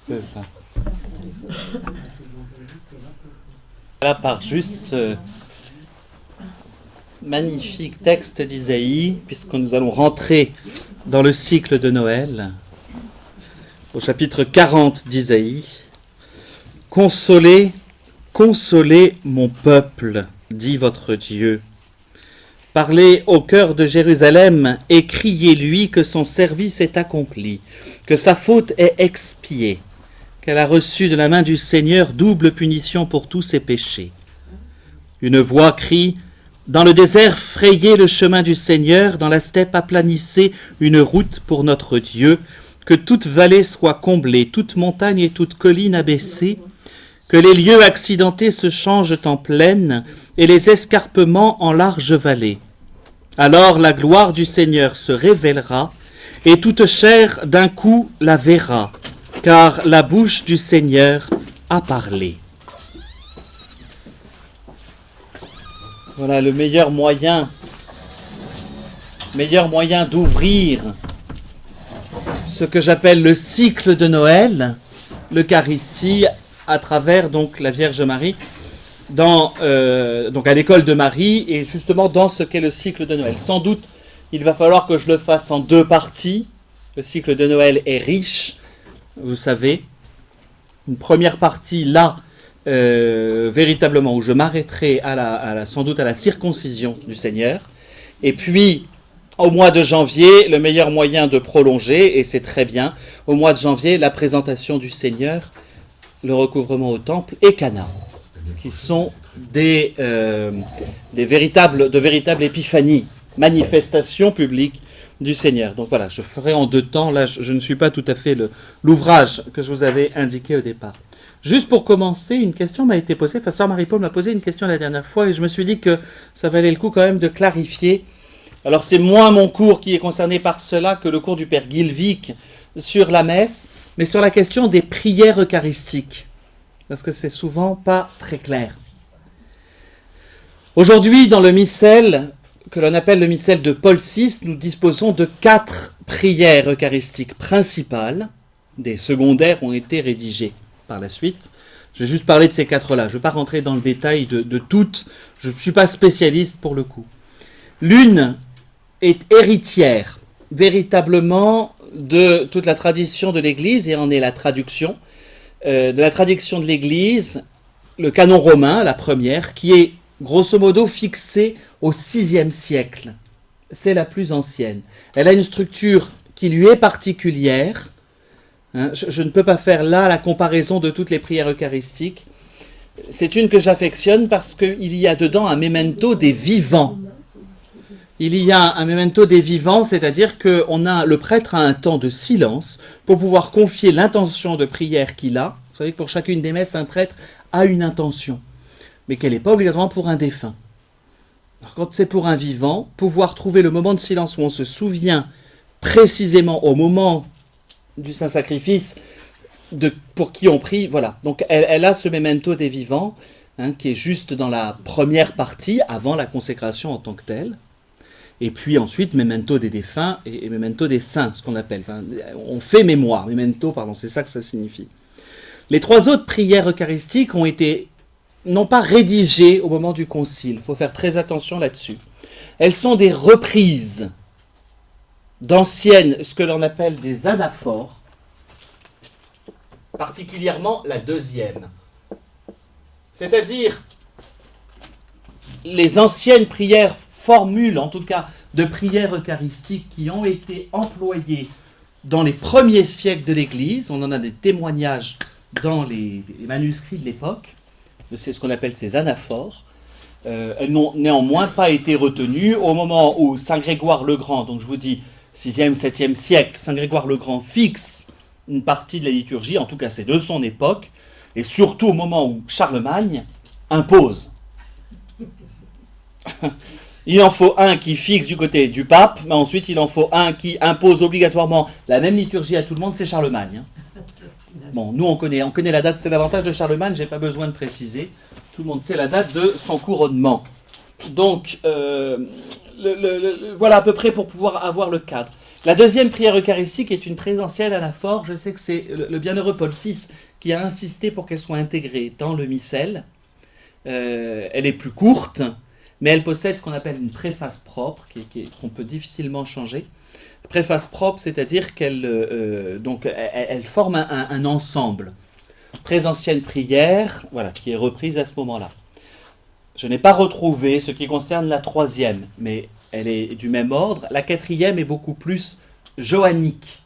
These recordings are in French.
C'est ça. Là, par juste ce magnifique texte d'Isaïe, puisque nous allons rentrer dans le cycle de Noël, au chapitre 40 d'Isaïe. « Consolez, consolez mon peuple, dit votre Dieu. Parlez au cœur de Jérusalem et criez-lui que son service est accompli, que sa faute est expiée, qu'elle a reçu de la main du Seigneur double punition pour tous ses péchés. Une voix crie « Dans le désert, frayez le chemin du Seigneur, dans la steppe, aplanissez une route pour notre Dieu, que toute vallée soit comblée, toute montagne et toute colline abaissée, que les lieux accidentés se changent en plaine et les escarpements en larges vallées. Alors la gloire du Seigneur se révélera et toute chair d'un coup la verra, car la bouche du Seigneur a parlé. » Voilà le meilleur moyen d'ouvrir ce que j'appelle le cycle de Noël, l'Eucharistie, à travers donc la Vierge Marie, donc à l'école de Marie, et justement dans ce qu'est le cycle de Noël. Sans doute, il va falloir que je le fasse en deux parties. Le cycle de Noël est riche, vous savez. Une première partie, là, véritablement, où je m'arrêterai sans doute à la circoncision du Seigneur. Et puis, au mois de janvier, le meilleur moyen de prolonger, et c'est très bien, au mois de janvier, la présentation du Seigneur, le recouvrement au temple et Cana, qui sont de véritables épiphanies, manifestations publiques du Seigneur. Donc voilà, je ferai en deux temps. Là, je ne suis pas tout à fait l'ouvrage que je vous avais indiqué au départ. Juste pour commencer, une question m'a été posée. Enfin, Sœur Marie-Paul m'a posé une question la dernière fois et je me suis dit que ça valait le coup quand même de clarifier. Alors, c'est moins mon cours qui est concerné par cela que le cours du Père Guilvic sur la messe, mais sur la question des prières eucharistiques, parce que c'est souvent pas très clair. Aujourd'hui, dans le missel, que l'on appelle le missel de Paul VI, nous disposons de 4 prières eucharistiques principales. Des secondaires ont été rédigées par la suite. Je vais juste parler de ces 4-là. Je ne vais pas rentrer dans le détail de toutes. Je ne suis pas spécialiste pour le coup. L'une est héritière, véritablement, de toute la tradition de l'Église, et en est la traduction. De la traduction de l'Église, le canon romain, la première, qui est grosso modo fixée au VIe siècle. C'est la plus ancienne. Elle a une structure qui lui est particulière. Je ne peux pas faire là la comparaison de toutes les prières eucharistiques. C'est une que j'affectionne parce qu'il y a dedans un memento des vivants. Il y a un memento des vivants, c'est-à-dire que le prêtre a un temps de silence pour pouvoir confier l'intention de prière qu'il a. Vous savez que pour chacune des messes, un prêtre a une intention, mais qu'elle n'est pas obligatoirement pour un défunt. Alors, quand c'est pour un vivant, pouvoir trouver le moment de silence où on se souvient précisément au moment du Saint-Sacrifice pour qui on prie, voilà. Donc elle a ce memento des vivants, qui est juste dans la première partie, avant la consécration en tant que telle. Et puis ensuite, memento des défunts et memento des saints, ce qu'on appelle. Enfin, on fait mémoire, memento, pardon, c'est ça que ça signifie. Les 3 autres prières eucharistiques ont été, non pas rédigées au moment du concile, il faut faire très attention là-dessus. Elles sont des reprises d'anciennes, ce que l'on appelle des anaphores, particulièrement la deuxième. C'est-à-dire les anciennes prières, formules en tout cas de prières eucharistiques qui ont été employées dans les premiers siècles de l'Église. On en a des témoignages dans les manuscrits de l'époque, c'est ce qu'on appelle ces anaphores. Elles n'ont néanmoins pas été retenues au moment où Saint Grégoire le Grand, donc je vous dis 6e, 7e siècle, Saint Grégoire le Grand fixe une partie de la liturgie, en tout cas c'est de son époque, et surtout au moment où Charlemagne impose. Il en faut un qui fixe du côté du pape, mais ensuite il en faut un qui impose obligatoirement la même liturgie à tout le monde, c'est Charlemagne. Bon, nous on connaît la date, c'est l'avantage de Charlemagne, j'ai pas besoin de préciser. Tout le monde sait la date de son couronnement. Donc, voilà à peu près pour pouvoir avoir le cadre. La deuxième prière eucharistique est une très ancienne anaphore. Je sais que c'est le bienheureux Paul VI qui a insisté pour qu'elle soit intégrée dans le missel. Elle est plus courte, mais elle possède ce qu'on appelle une préface propre, qu'on peut difficilement changer. Préface propre, c'est-à-dire elle forme un ensemble. Très ancienne prière, voilà, qui est reprise à ce moment-là. Je n'ai pas retrouvé ce qui concerne la troisième, mais elle est du même ordre. La quatrième est beaucoup plus joannique.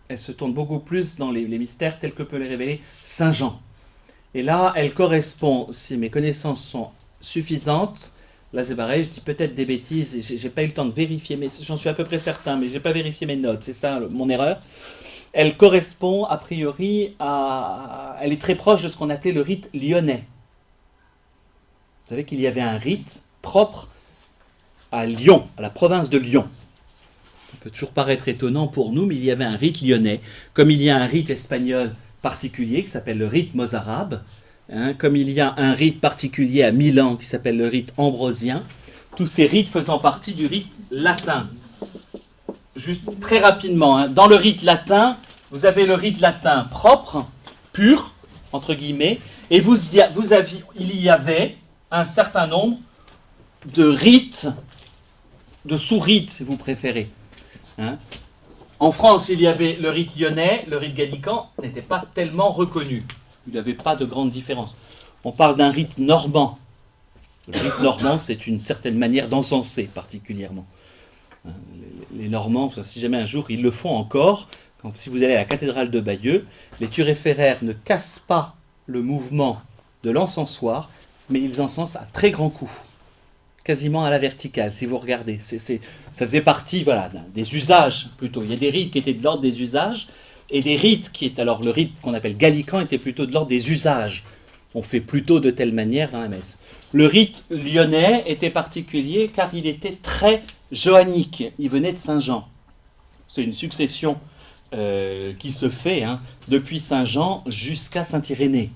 Elle se tourne beaucoup plus dans les mystères tels que peut les révéler Saint Jean. Et là, elle correspond, si mes connaissances sont suffisantes, là c'est pareil, je dis peut-être des bêtises, et j'ai pas eu le temps de vérifier, mais j'en suis à peu près certain, mais j'ai pas vérifié mes notes, c'est ça mon erreur. Elle correspond a priori elle est très proche de ce qu'on appelait le rite lyonnais. Vous savez qu'il y avait un rite propre à Lyon, à la province de Lyon. Ça peut toujours paraître étonnant pour nous, mais il y avait un rite lyonnais, comme il y a un rite espagnol particulier qui s'appelle le rite mozarabe, comme il y a un rite particulier à Milan qui s'appelle le rite ambrosien, tous ces rites faisant partie du rite latin. Juste très rapidement, dans le rite latin, vous avez le rite latin propre, pur, entre guillemets, et il y avait un certain nombre de rites, de sous-rites si vous préférez. En France, il y avait le rite lyonnais, le rite gallican n'était pas tellement reconnu. Il n'y avait pas de grande différence. On parle d'un rite normand. Le rite normand, c'est une certaine manière d'encenser particulièrement. Les Normands, si jamais un jour, ils le font encore. Si vous allez à la cathédrale de Bayeux, les turéféraires ne cassent pas le mouvement de l'encensoir, mais ils encensent à très grands coups. Quasiment à la verticale, si vous regardez. Ça faisait partie des usages, plutôt. Il y a des rites qui étaient de l'ordre des usages, et des rites alors le rite qu'on appelle gallican était plutôt de l'ordre des usages. On fait plutôt de telle manière dans la messe. Le rite lyonnais était particulier car il était très joannique. Il venait de Saint Jean. C'est une succession qui se fait depuis Saint Jean jusqu'à Saint Irénée.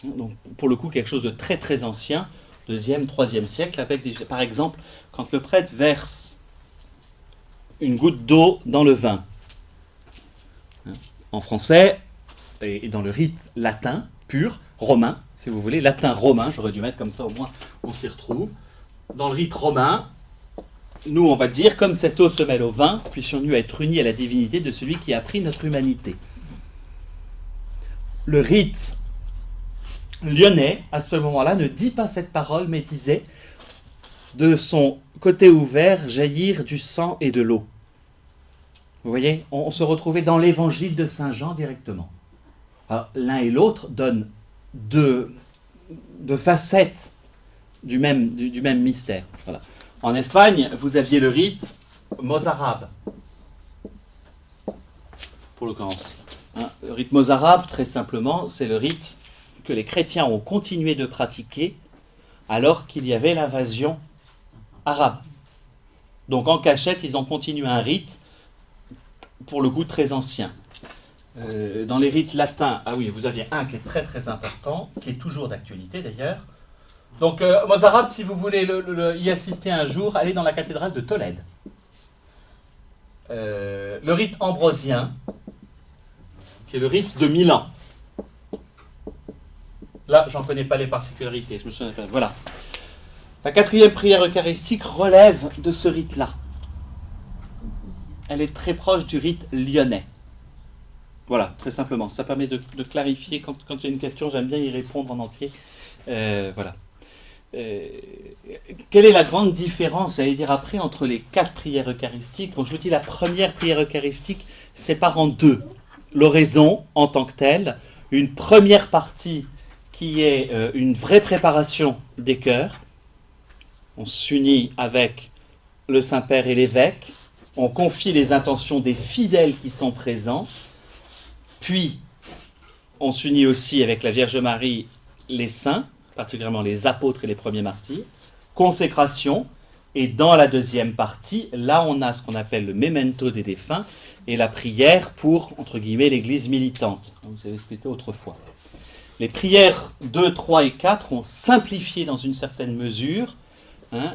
Donc, pour le coup, quelque chose de très très ancien, 2e, 3e siècle, avec par exemple, quand le prêtre verse une goutte d'eau dans le vin. En français, et dans le rite latin, pur, romain, si vous voulez, latin-romain, j'aurais dû mettre comme ça, au moins on s'y retrouve. Dans le rite romain, nous on va dire, comme cette eau se mêle au vin, puissions-nous être unis à la divinité de celui qui a pris notre humanité. Le rite lyonnais, à ce moment-là, ne dit pas cette parole, mais disait de son côté ouvert jaillir du sang et de l'eau. Vous voyez, on se retrouvait dans l'évangile de Saint Jean directement. Alors, l'un et l'autre donnent deux facettes du même mystère. Voilà. En Espagne, vous aviez le rite mozarabe, pour l'occurrence. Le rite mozarabe, très simplement, c'est le rite que les chrétiens ont continué de pratiquer alors qu'il y avait l'invasion arabe. Donc en cachette, ils ont continué un rite, pour le coup, très ancien. Dans les rites latins, vous aviez un qui est très très important, qui est toujours d'actualité d'ailleurs. Donc mozarabe, si vous voulez y assister un jour, allez dans la cathédrale de Tolède. Le rite ambrosien, qui est le rite de Milan. Là, j'en connais pas les particularités, je me souviens pas. Voilà. La 4e prière eucharistique relève de ce rite-là. Elle est très proche du rite lyonnais. Voilà, très simplement. Ça permet de clarifier. Quand j'ai une question, j'aime bien y répondre en entier. Voilà. Quelle est la grande différence, j'allais dire après, entre les 4 prières eucharistiques? Donc, je vous dis, la première prière eucharistique sépare en 2. L'oraison en tant que telle, une première partie qui est une vraie préparation des cœurs. On s'unit avec le Saint-Père et l'évêque. On confie les intentions des fidèles qui sont présents. Puis, on s'unit aussi avec la Vierge Marie, les saints, particulièrement les apôtres et les premiers martyrs. Consécration. Et dans la deuxième partie, là, on a ce qu'on appelle le memento des défunts et la prière pour, entre guillemets, l'Église militante. Vous avez expliqué autrefois. Les prières 2, 3 et 4 ont simplifié dans une certaine mesure.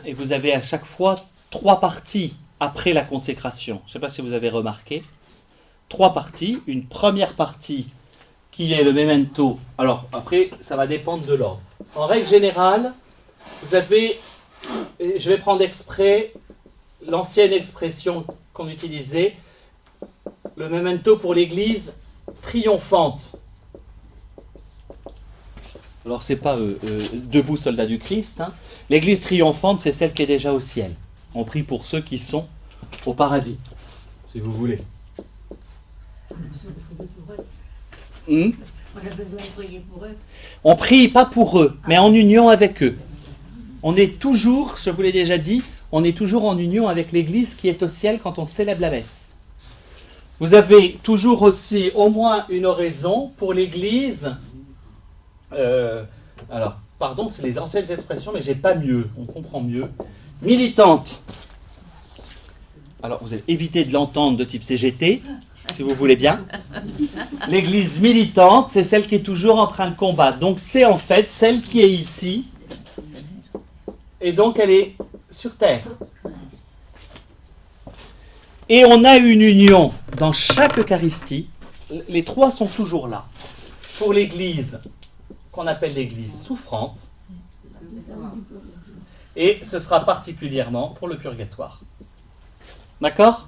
Et vous avez à chaque fois 3 parties après la consécration. Je ne sais pas si vous avez remarqué. 3 parties. Une première partie qui est le memento. Alors, après, ça va dépendre de l'ordre. En règle générale, vous avez, je vais prendre exprès l'ancienne expression qu'on utilisait, le memento pour l'église triomphante. Alors, c'est pas debout, soldats du Christ. Hein. L'église triomphante, c'est celle qui est déjà au ciel. On prie pour ceux qui sont au paradis, si vous voulez. On a besoin de prier pour eux. On prie pas pour eux, mais en union avec eux. On est toujours, je vous l'ai déjà dit, on est toujours en union avec l'Église qui est au ciel quand on célèbre la messe. Vous avez toujours aussi au moins une oraison pour l'Église. Alors, pardon, c'est les anciennes expressions, mais j'ai pas mieux, on comprend mieux. Militante. Alors, vous allez éviter de l'entendre de type CGT, si vous voulez bien. L'Église militante, c'est celle qui est toujours en train de combattre. Donc, c'est en fait celle qui est ici. Et donc, elle est sur terre. Et on a une union dans chaque Eucharistie. Les 3 sont toujours là. Pour l'Église, qu'on appelle l'Église souffrante. Et ce sera particulièrement pour le purgatoire. D'accord ?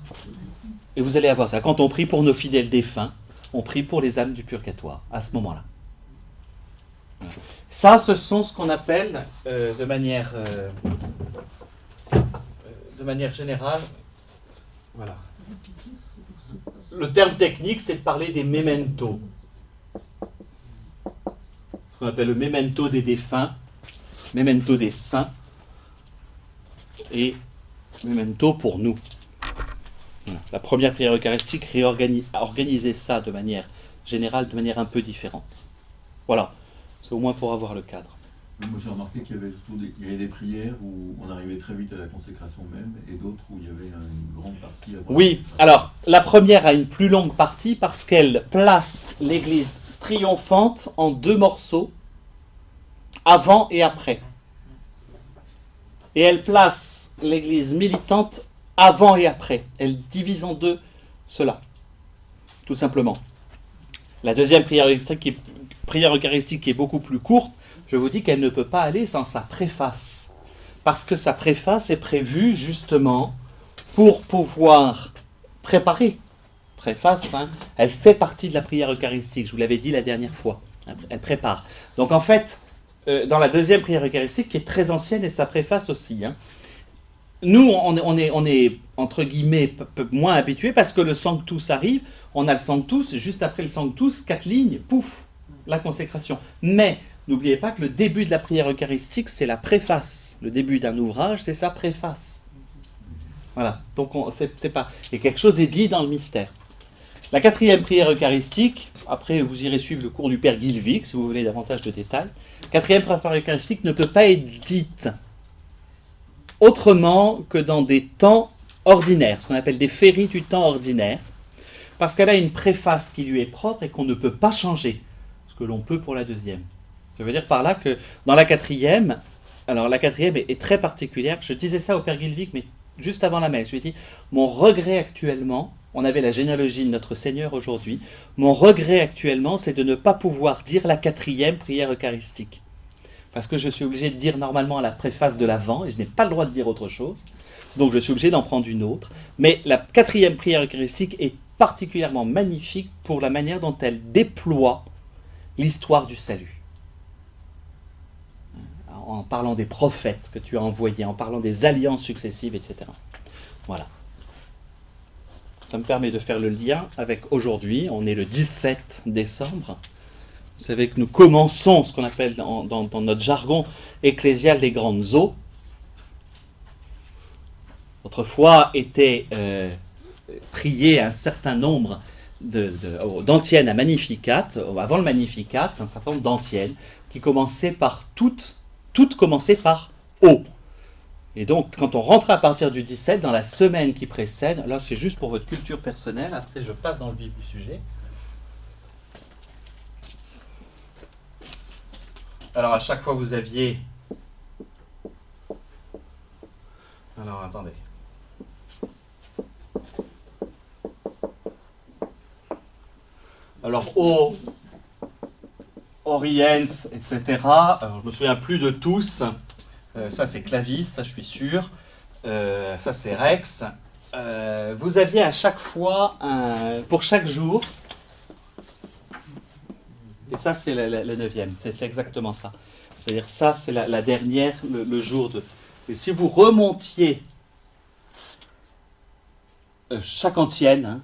Et vous allez avoir ça. Quand on prie pour nos fidèles défunts, on prie pour les âmes du purgatoire, à ce moment-là. Ça, ce sont ce qu'on appelle, de manière générale, voilà. Le terme technique, c'est de parler des mementos. Ce qu'on appelle le memento des défunts, memento des saints, et memento pour nous. Voilà. La première prière eucharistique a organisé ça de manière générale, de manière un peu différente. Voilà, c'est au moins pour avoir le cadre. Moi j'ai remarqué qu'il y avait surtout des prières où on arrivait très vite à la consécration même, et d'autres où il y avait une grande partie avant. Oui, alors la première a une plus longue partie parce qu'elle place l'église triomphante en 2 morceaux, avant et après. Et elle place l'église militante avant et après. Elle divise en 2 cela, tout simplement. La deuxième prière eucharistique qui est beaucoup plus courte, je vous dis qu'elle ne peut pas aller sans sa préface. Parce que sa préface est prévue justement pour pouvoir préparer. Préface, hein, elle fait partie de la prière eucharistique, je vous l'avais dit la dernière fois. Elle prépare. Donc en fait, dans la deuxième prière eucharistique, qui est très ancienne, et sa préface aussi, hein, nous, on est entre guillemets, moins habitués parce que le Sanctus arrive, on a le Sanctus, juste après le Sanctus, 4 lignes, pouf, la consécration. Mais n'oubliez pas que le début de la prière eucharistique, c'est la préface. Le début d'un ouvrage, c'est sa préface. Voilà, donc c'est pas... Et quelque chose est dit dans le mystère. La 4e prière eucharistique, après vous irez suivre le cours du Père Guilvic, si vous voulez davantage de détails. 4e prière eucharistique ne peut pas être dite autrement que dans des temps ordinaires, ce qu'on appelle des féries du temps ordinaire, parce qu'elle a une préface qui lui est propre et qu'on ne peut pas changer, ce que l'on peut pour la 2e. Ça veut dire par là que dans la 4e, alors la 4e est très particulière, je disais ça au Père Guilvic, mais juste avant la messe, je lui ai dit, mon regret actuellement, on avait la généalogie de notre Seigneur aujourd'hui, mon regret actuellement, c'est de ne pas pouvoir dire la 4e prière eucharistique. Parce que je suis obligé de dire normalement la préface de l'avant, et je n'ai pas le droit de dire autre chose, donc je suis obligé d'en prendre une autre. Mais la 4e prière eucharistique est particulièrement magnifique pour la manière dont elle déploie l'histoire du salut. En parlant des prophètes que tu as envoyés, en parlant des alliances successives, etc. Voilà. Ça me permet de faire le lien avec aujourd'hui, on est le 17 décembre. Vous savez que nous commençons ce qu'on appelle dans notre jargon ecclésial les grandes eaux. Autrefois étaient priées un certain nombre d'antiennes à Magnificat, avant le Magnificat, un certain nombre d'antiennes qui commençaient par toutes commençaient par eau. Et donc, quand on rentre à partir du 17, dans la semaine qui précède, là c'est juste pour votre culture personnelle, après je passe dans le vif du sujet. Alors à chaque fois vous aviez... Alors attendez. Alors, Oriens, etc. Alors, je me souviens plus de tous. Ça, c'est Clavis, ça, je suis sûr. Ça, c'est Rex. Vous aviez à chaque fois, pour chaque jour, et ça, c'est le 9e. C'est exactement ça. C'est-à-dire, ça, c'est la dernière, le jour de... Et si vous remontiez chaque antienne,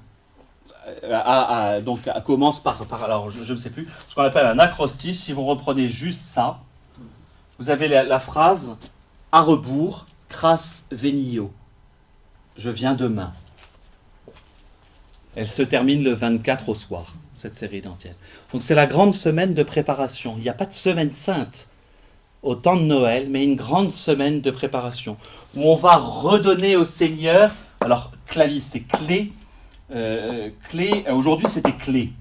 donc commence par alors je ne sais plus, ce qu'on appelle un acrostiche. Si vous reprenez juste ça, vous avez la phrase « à rebours, cras venio », je viens demain. Elle se termine le 24 au soir, cette série d'antiennes. Donc c'est la grande semaine de préparation. Il n'y a pas de semaine sainte au temps de Noël, mais une grande semaine de préparation, où on va redonner au Seigneur, alors clavis c'est clé, aujourd'hui c'était clé,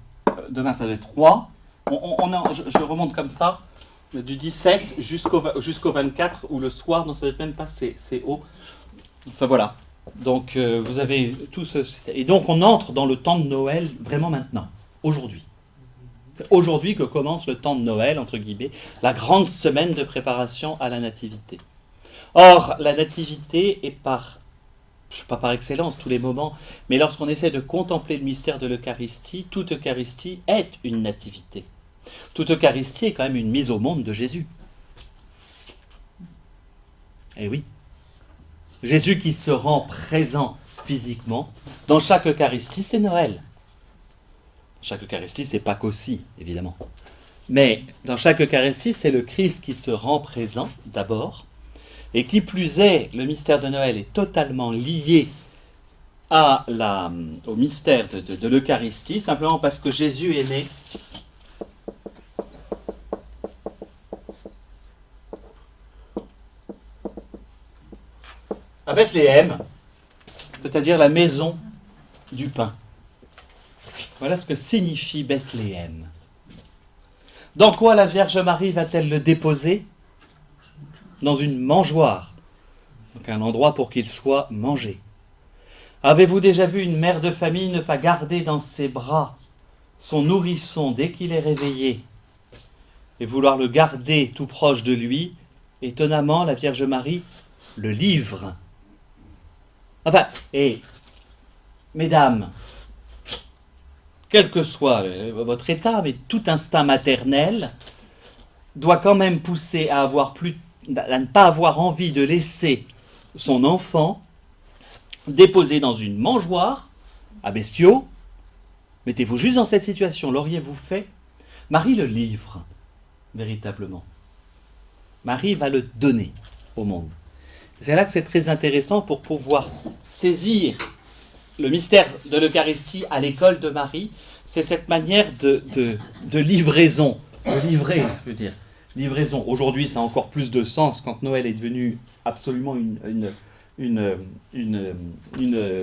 demain ça va être roi, je remonte comme ça, du 17 jusqu'au 24, ou le soir, non ça va être même pas, c'est haut, enfin voilà, donc vous avez tout ce... Et donc on entre dans le temps de Noël vraiment maintenant, aujourd'hui. C'est aujourd'hui que commence le temps de Noël, entre guillemets, la grande semaine de préparation à la nativité. Or, la nativité est pas par excellence, tous les moments, mais lorsqu'on essaie de contempler le mystère de l'Eucharistie, toute Eucharistie est une nativité. Toute Eucharistie est quand même une mise au monde de Jésus. Eh oui. Jésus qui se rend présent physiquement, dans chaque Eucharistie, c'est Noël. Chaque Eucharistie, c'est Pâques aussi, évidemment. Mais dans chaque Eucharistie, c'est le Christ qui se rend présent, d'abord, et qui plus est, le mystère de Noël est totalement lié au mystère de l'Eucharistie, simplement parce que Jésus est né à Bethléem, c'est-à-dire la maison du pain. Voilà ce que signifie Bethléem. Dans quoi la Vierge Marie va-t-elle le déposer ? Dans une mangeoire, donc un endroit pour qu'il soit mangé. Avez-vous déjà vu une mère de famille ne pas garder dans ses bras son nourrisson dès qu'il est réveillé et vouloir le garder tout proche de lui? Étonnamment, la Vierge Marie le livre. Enfin, et mesdames, quel que soit votre état, mais tout instinct maternel doit quand même pousser à ne pas avoir envie de laisser son enfant déposé dans une mangeoire à bestiaux. Mettez-vous juste dans cette situation, l'auriez-vous fait? Marie le livre, véritablement. Marie va le donner au monde. C'est là que c'est très intéressant pour pouvoir saisir le mystère de l'Eucharistie à l'école de Marie. C'est cette manière de livraison, de livrer, je veux dire. Livraison. Aujourd'hui, ça a encore plus de sens quand Noël est devenu absolument une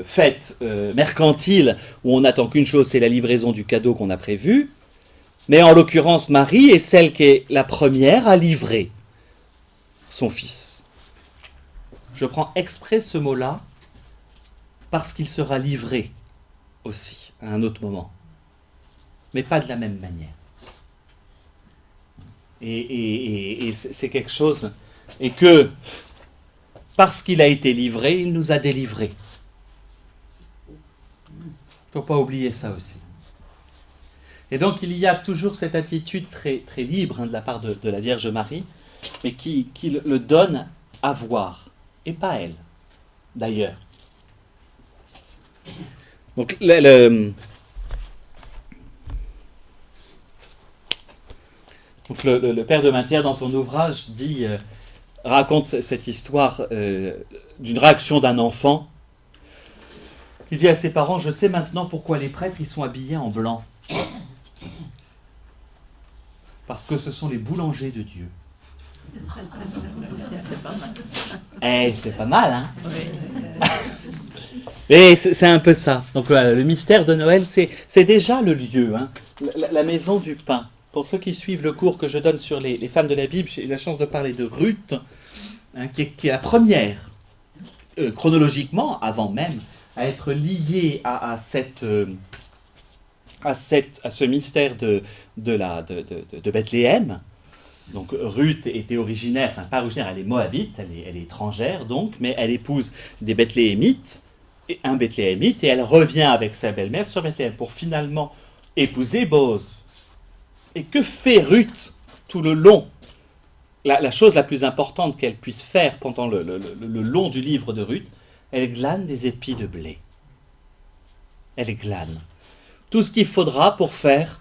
fête mercantile où on n'attend qu'une chose, c'est la livraison du cadeau qu'on a prévu. Mais en l'occurrence, Marie est celle qui est la première à livrer son fils. Je prends exprès ce mot-là parce qu'il sera livré aussi à un autre moment, mais pas de la même manière. Et c'est quelque chose, et que parce qu'il a été livré, il nous a délivrés. Il ne faut pas oublier ça aussi. Et donc il y a toujours cette attitude très, très libre de la part de la Vierge Marie, mais qui le donne à voir, et pas elle, d'ailleurs. Donc le père de Mainthière, dans son ouvrage, raconte cette histoire d'une réaction d'un enfant. Il dit à ses parents: je sais maintenant pourquoi les prêtres ils sont habillés en blanc. Parce que ce sont les boulangers de Dieu. C'est pas mal. C'est pas mal, hein? Et c'est un peu ça. Donc le mystère de Noël, c'est déjà le lieu, hein, la maison du pain. Pour ceux qui suivent le cours que je donne sur les femmes de la Bible, j'ai eu la chance de parler de Ruth, hein, qui est la première, chronologiquement, avant même, à être liée à à ce mystère de Bethléem. Donc Ruth était originaire, enfin pas originaire, elle est moabite, elle est étrangère donc, mais elle épouse des Bethléemites, un Bethléemite, et elle revient avec sa belle-mère sur Bethléem pour finalement épouser Boaz. Et que fait Ruth tout le long? La chose la plus importante qu'elle puisse faire pendant le long du livre de Ruth, elle glane des épis de blé. Elle glane tout ce qu'il faudra pour faire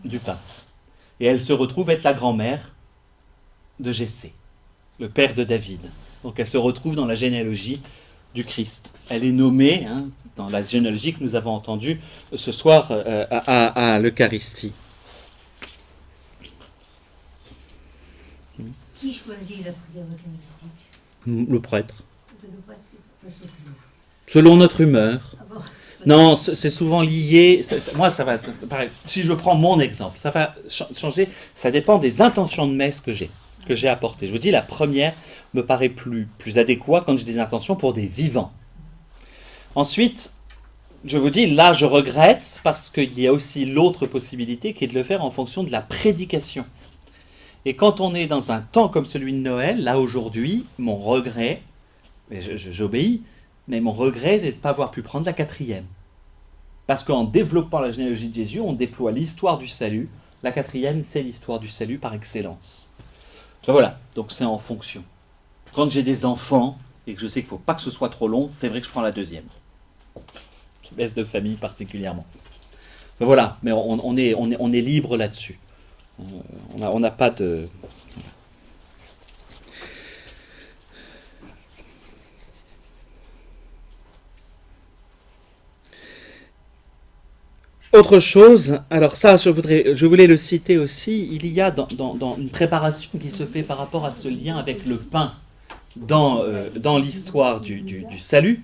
du pain. Et elle se retrouve être la grand-mère de Jessé, le père de David. Donc elle se retrouve dans la généalogie du Christ. Elle est nommée dans la généalogie que nous avons entendue ce soir à l'Eucharistie. Qui choisit la prière eucharistique? Le prêtre. C'est le prêtre qui fait ce qu'il veut. Selon notre humeur. Ah bon? Non, c'est souvent lié. Moi, ça va. Pareil, si je prends mon exemple, ça va changer. Ça dépend des intentions de messe que j'ai apportées. Je vous dis, la première me paraît plus adéquate quand j'ai des intentions pour des vivants. Ensuite, je vous dis, là, je regrette parce qu'il y a aussi l'autre possibilité qui est de le faire en fonction de la prédication. Et quand on est dans un temps comme celui de Noël, là aujourd'hui, mon regret, et j'obéis, mais mon regret est de ne pas avoir pu prendre la 4e. Parce qu'en développant la généalogie de Jésus, on déploie l'histoire du salut. La 4e, c'est l'histoire du salut par excellence. Ben voilà, donc c'est en fonction. Quand j'ai des enfants, et que je sais qu'il ne faut pas que ce soit trop long, c'est vrai que je prends la 2e. Je laisse de famille particulièrement. Ben voilà, mais on est libre là-dessus. On n'a pas de... Autre chose, alors ça je voulais le citer aussi, il y a dans une préparation qui se fait par rapport à ce lien avec le pain dans l'histoire du salut,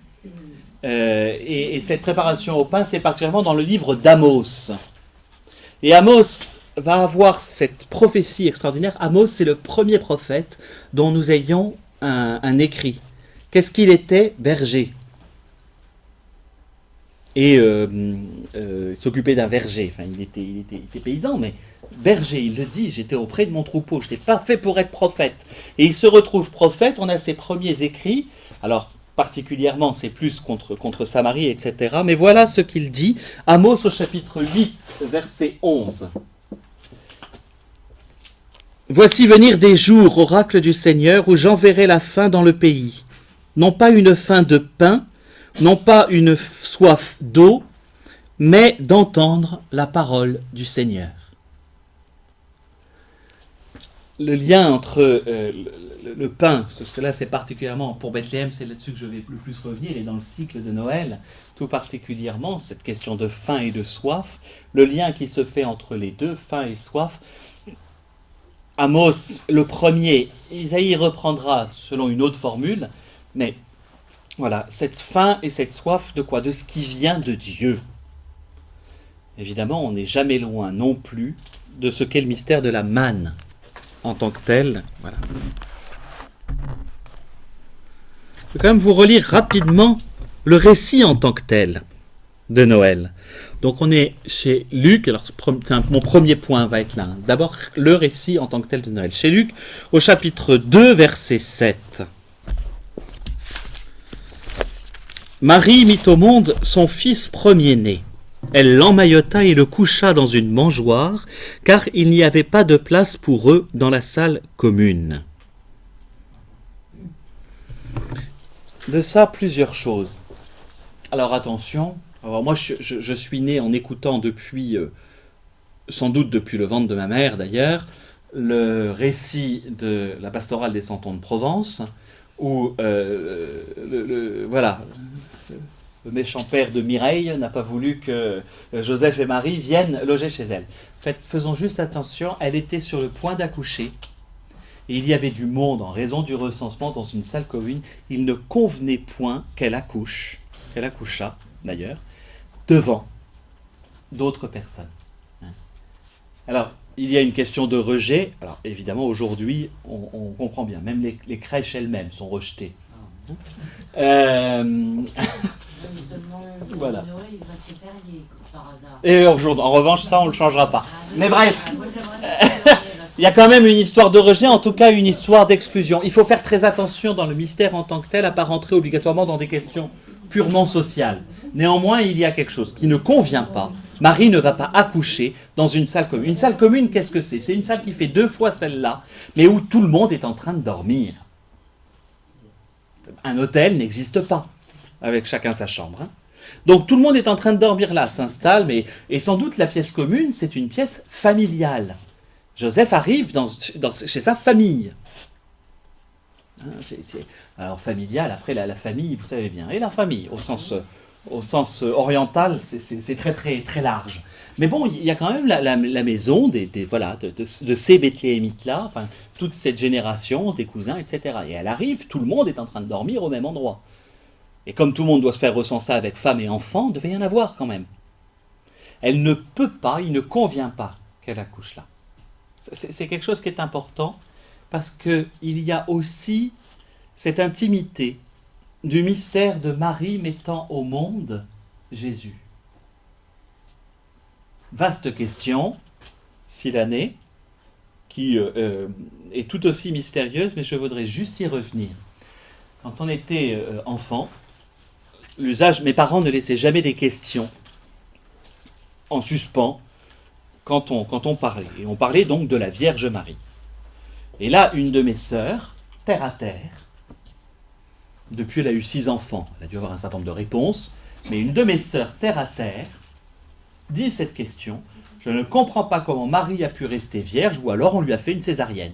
et cette préparation au pain c'est particulièrement dans le livre d'Amos. Et Amos va avoir cette prophétie extraordinaire. Amos, c'est le premier prophète dont nous ayons un écrit. Qu'est-ce qu'il était? Berger. Et il s'occupait d'un verger. Enfin, il était paysan, mais berger, il le dit, j'étais auprès de mon troupeau, je n'étais pas fait pour être prophète. Et il se retrouve prophète, on a ses premiers écrits. Alors, particulièrement, c'est plus contre Samarie, etc. Mais voilà ce qu'il dit, Amos au chapitre 8, verset 11. « Voici venir des jours, oracle du Seigneur, où j'enverrai la faim dans le pays. Non pas une faim de pain, non pas une soif d'eau, mais d'entendre la parole du Seigneur. » Le lien entre le pain, parce que là c'est particulièrement pour Bethléem, c'est là-dessus que je vais le plus revenir, et dans le cycle de Noël, tout particulièrement, cette question de faim et de soif, le lien qui se fait entre les deux, faim et soif. Amos, le premier, Isaïe reprendra selon une autre formule, mais voilà, cette faim et cette soif de quoi? De ce qui vient de Dieu. Évidemment, on n'est jamais loin non plus de ce qu'est le mystère de la manne. En tant que tel, voilà. Je vais quand même vous relire rapidement le récit en tant que tel de Noël. Donc on est chez Luc, alors mon premier point va être là. D'abord le récit en tant que tel de Noël. Chez Luc, au chapitre 2, verset 7. Marie mit au monde son fils premier-né. Elle l'emmaillota et le coucha dans une mangeoire, car il n'y avait pas de place pour eux dans la salle commune. De ça, plusieurs choses. Alors attention, moi je suis né en écoutant depuis, sans doute depuis le ventre de ma mère d'ailleurs, le récit de la pastorale des Cent Ans de Provence, où voilà... Le méchant père de Mireille n'a pas voulu que Joseph et Marie viennent loger chez elle. En fait, faisons juste attention, elle était sur le point d'accoucher. Et il y avait du monde en raison du recensement dans une salle commune. Il ne convenait point qu'elle accouchât d'ailleurs, devant d'autres personnes. Alors, il y a une question de rejet. Alors, évidemment, aujourd'hui, on comprend bien. Même les crèches elles-mêmes sont rejetées. Mais seulement Voilà. Noël, il va être férié, par hasard. Et aujourd'hui, en revanche, ça, on ne le changera pas. Mais bref, Moi, j'aimerais bien il y a quand même une histoire de rejet, en tout cas une histoire d'exclusion. Il faut faire très attention dans le mystère en tant que tel, à ne pas rentrer obligatoirement dans des questions purement sociales. Néanmoins, il y a quelque chose qui ne convient pas. Marie ne va pas accoucher dans une salle commune. Une salle commune, qu'est-ce que c'est? C'est une salle qui fait 2 fois celle-là, mais où tout le monde est en train de dormir. Un hôtel n'existe pas, avec chacun sa chambre. Hein. Donc tout le monde est en train de dormir là, s'installe, et sans doute la pièce commune, c'est une pièce familiale. Joseph arrive chez sa famille. Hein, alors familiale, après la famille, vous savez bien, et la famille, au sens oriental, c'est très, très, très large. Mais bon, il y a quand même la maison de ces Bethléemites-là, enfin, toute cette génération, des cousins, etc. Et elle arrive, tout le monde est en train de dormir au même endroit. Et comme tout le monde doit se faire recenser avec femmes et enfants, il devait y en avoir quand même. Elle ne peut pas, il ne convient pas qu'elle accouche là. C'est quelque chose qui est important, parce qu'il y a aussi cette intimité du mystère de Marie mettant au monde Jésus. Vaste question, Silanée, qui est tout aussi mystérieuse, mais je voudrais juste y revenir. Quand on était enfant, mes parents ne laissaient jamais des questions en suspens quand on parlait. Et on parlait donc de la Vierge Marie. Et là, une de mes sœurs, terre à terre, depuis elle a eu 6 enfants, elle a dû avoir un certain nombre de réponses, mais une de mes sœurs, terre à terre, dit cette question: je ne comprends pas comment Marie a pu rester vierge, ou alors on lui a fait une césarienne.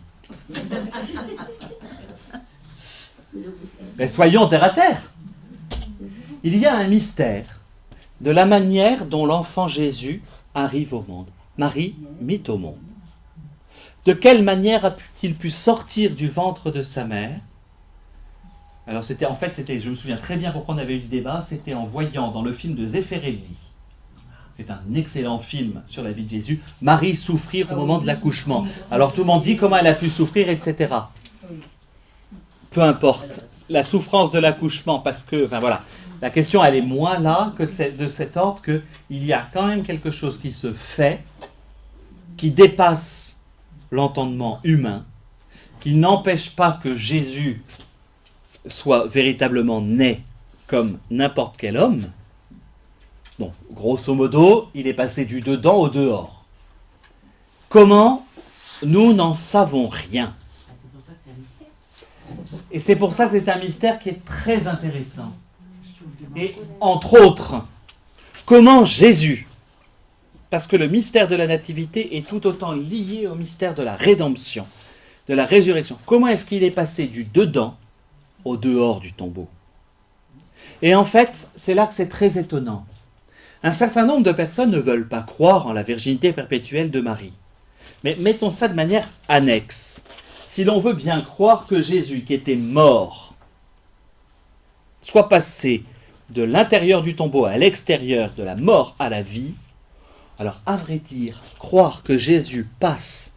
Mais soyons terre à terre. Il y a un mystère de la manière dont l'enfant Jésus arrive au monde. Marie mit au monde. De quelle manière a-t-il pu sortir du ventre de sa mère? Alors c'était, je me souviens très bien pourquoi on avait eu ce débat, c'était en voyant dans le film de Zeffirelli, c'est un excellent film sur la vie de Jésus, Marie souffrir au moment de l'accouchement. Alors tout le monde dit comment elle a pu souffrir, etc. Peu importe, la souffrance de l'accouchement, parce que, enfin voilà, la question elle est moins là que de cet ordre qu'il y a quand même quelque chose qui se fait, qui dépasse l'entendement humain, qui n'empêche pas que Jésus soit véritablement né comme n'importe quel homme. Donc, grosso modo, il est passé du dedans au dehors. Comment? Nous n'en savons rien. Et c'est pour ça que c'est un mystère qui est très intéressant. Et entre autres, comment Jésus, parce que le mystère de la nativité est tout autant lié au mystère de la rédemption, de la résurrection, comment est-ce qu'il est passé du dedans au dehors du tombeau? Et en fait, c'est là que c'est très étonnant. Un certain nombre de personnes ne veulent pas croire en la virginité perpétuelle de Marie. Mais mettons ça de manière annexe. Si l'on veut bien croire que Jésus, qui était mort, soit passé de l'intérieur du tombeau à l'extérieur, de la mort à la vie, alors à vrai dire, croire que Jésus passe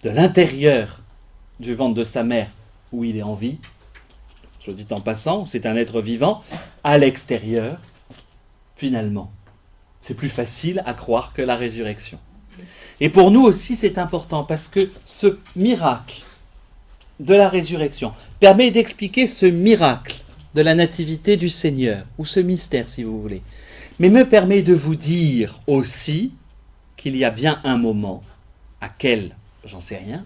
de l'intérieur du ventre de sa mère, où il est en vie, soit dit en passant, c'est un être vivant, à l'extérieur, finalement, c'est plus facile à croire que la résurrection. Et pour nous aussi, c'est important, parce que ce miracle de la résurrection permet d'expliquer ce miracle de la nativité du Seigneur, ou ce mystère, si vous voulez, mais me permet de vous dire aussi qu'il y a bien un moment, à quel, j'en sais rien,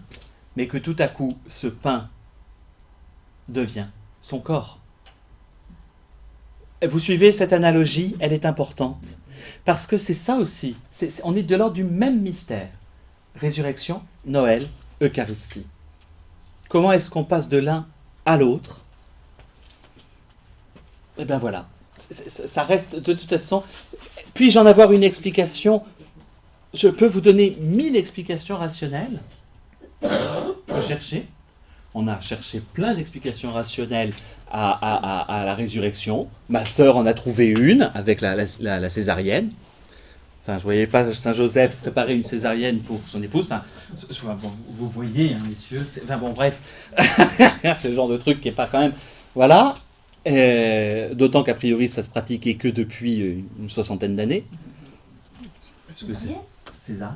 mais que tout à coup, ce pain devient son corps. Vous suivez cette analogie, elle est importante, parce que c'est ça aussi, on est de l'ordre du même mystère. Résurrection, Noël, Eucharistie. Comment est-ce qu'on passe de l'un à l'autre? Eh bien voilà, ça reste de toute façon. Puis-je en avoir une explication? Je peux vous donner 1000 explications rationnelles. Chercher. On a cherché plein d'explications rationnelles à la résurrection. Ma sœur en a trouvé une avec la césarienne. Enfin, je ne voyais pas Saint Joseph préparer une césarienne pour son épouse. Enfin, bon, vous voyez, hein, messieurs. Enfin bon, bref. C'est le genre de truc qui n'est pas quand même... Voilà. D'autant qu'a priori, ça se pratiquait que depuis une soixantaine d'années. César.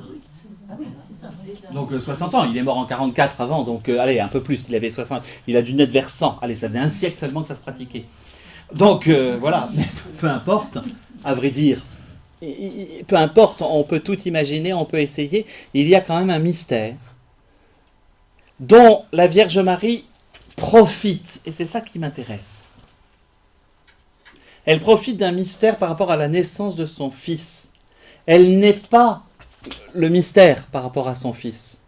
Ah oui, c'est ça. Donc 60 ans, il est mort en 44 avant, donc allez, un peu plus, il avait 60, il a dû naître vers 100, allez, ça faisait un siècle seulement que ça se pratiquait. Donc voilà, mais peu importe, à vrai dire, peu importe, on peut tout imaginer, on peut essayer, il y a quand même un mystère dont la Vierge Marie profite, et c'est ça qui m'intéresse. Elle profite d'un mystère par rapport à la naissance de son fils. Elle n'est pas le mystère par rapport à son fils.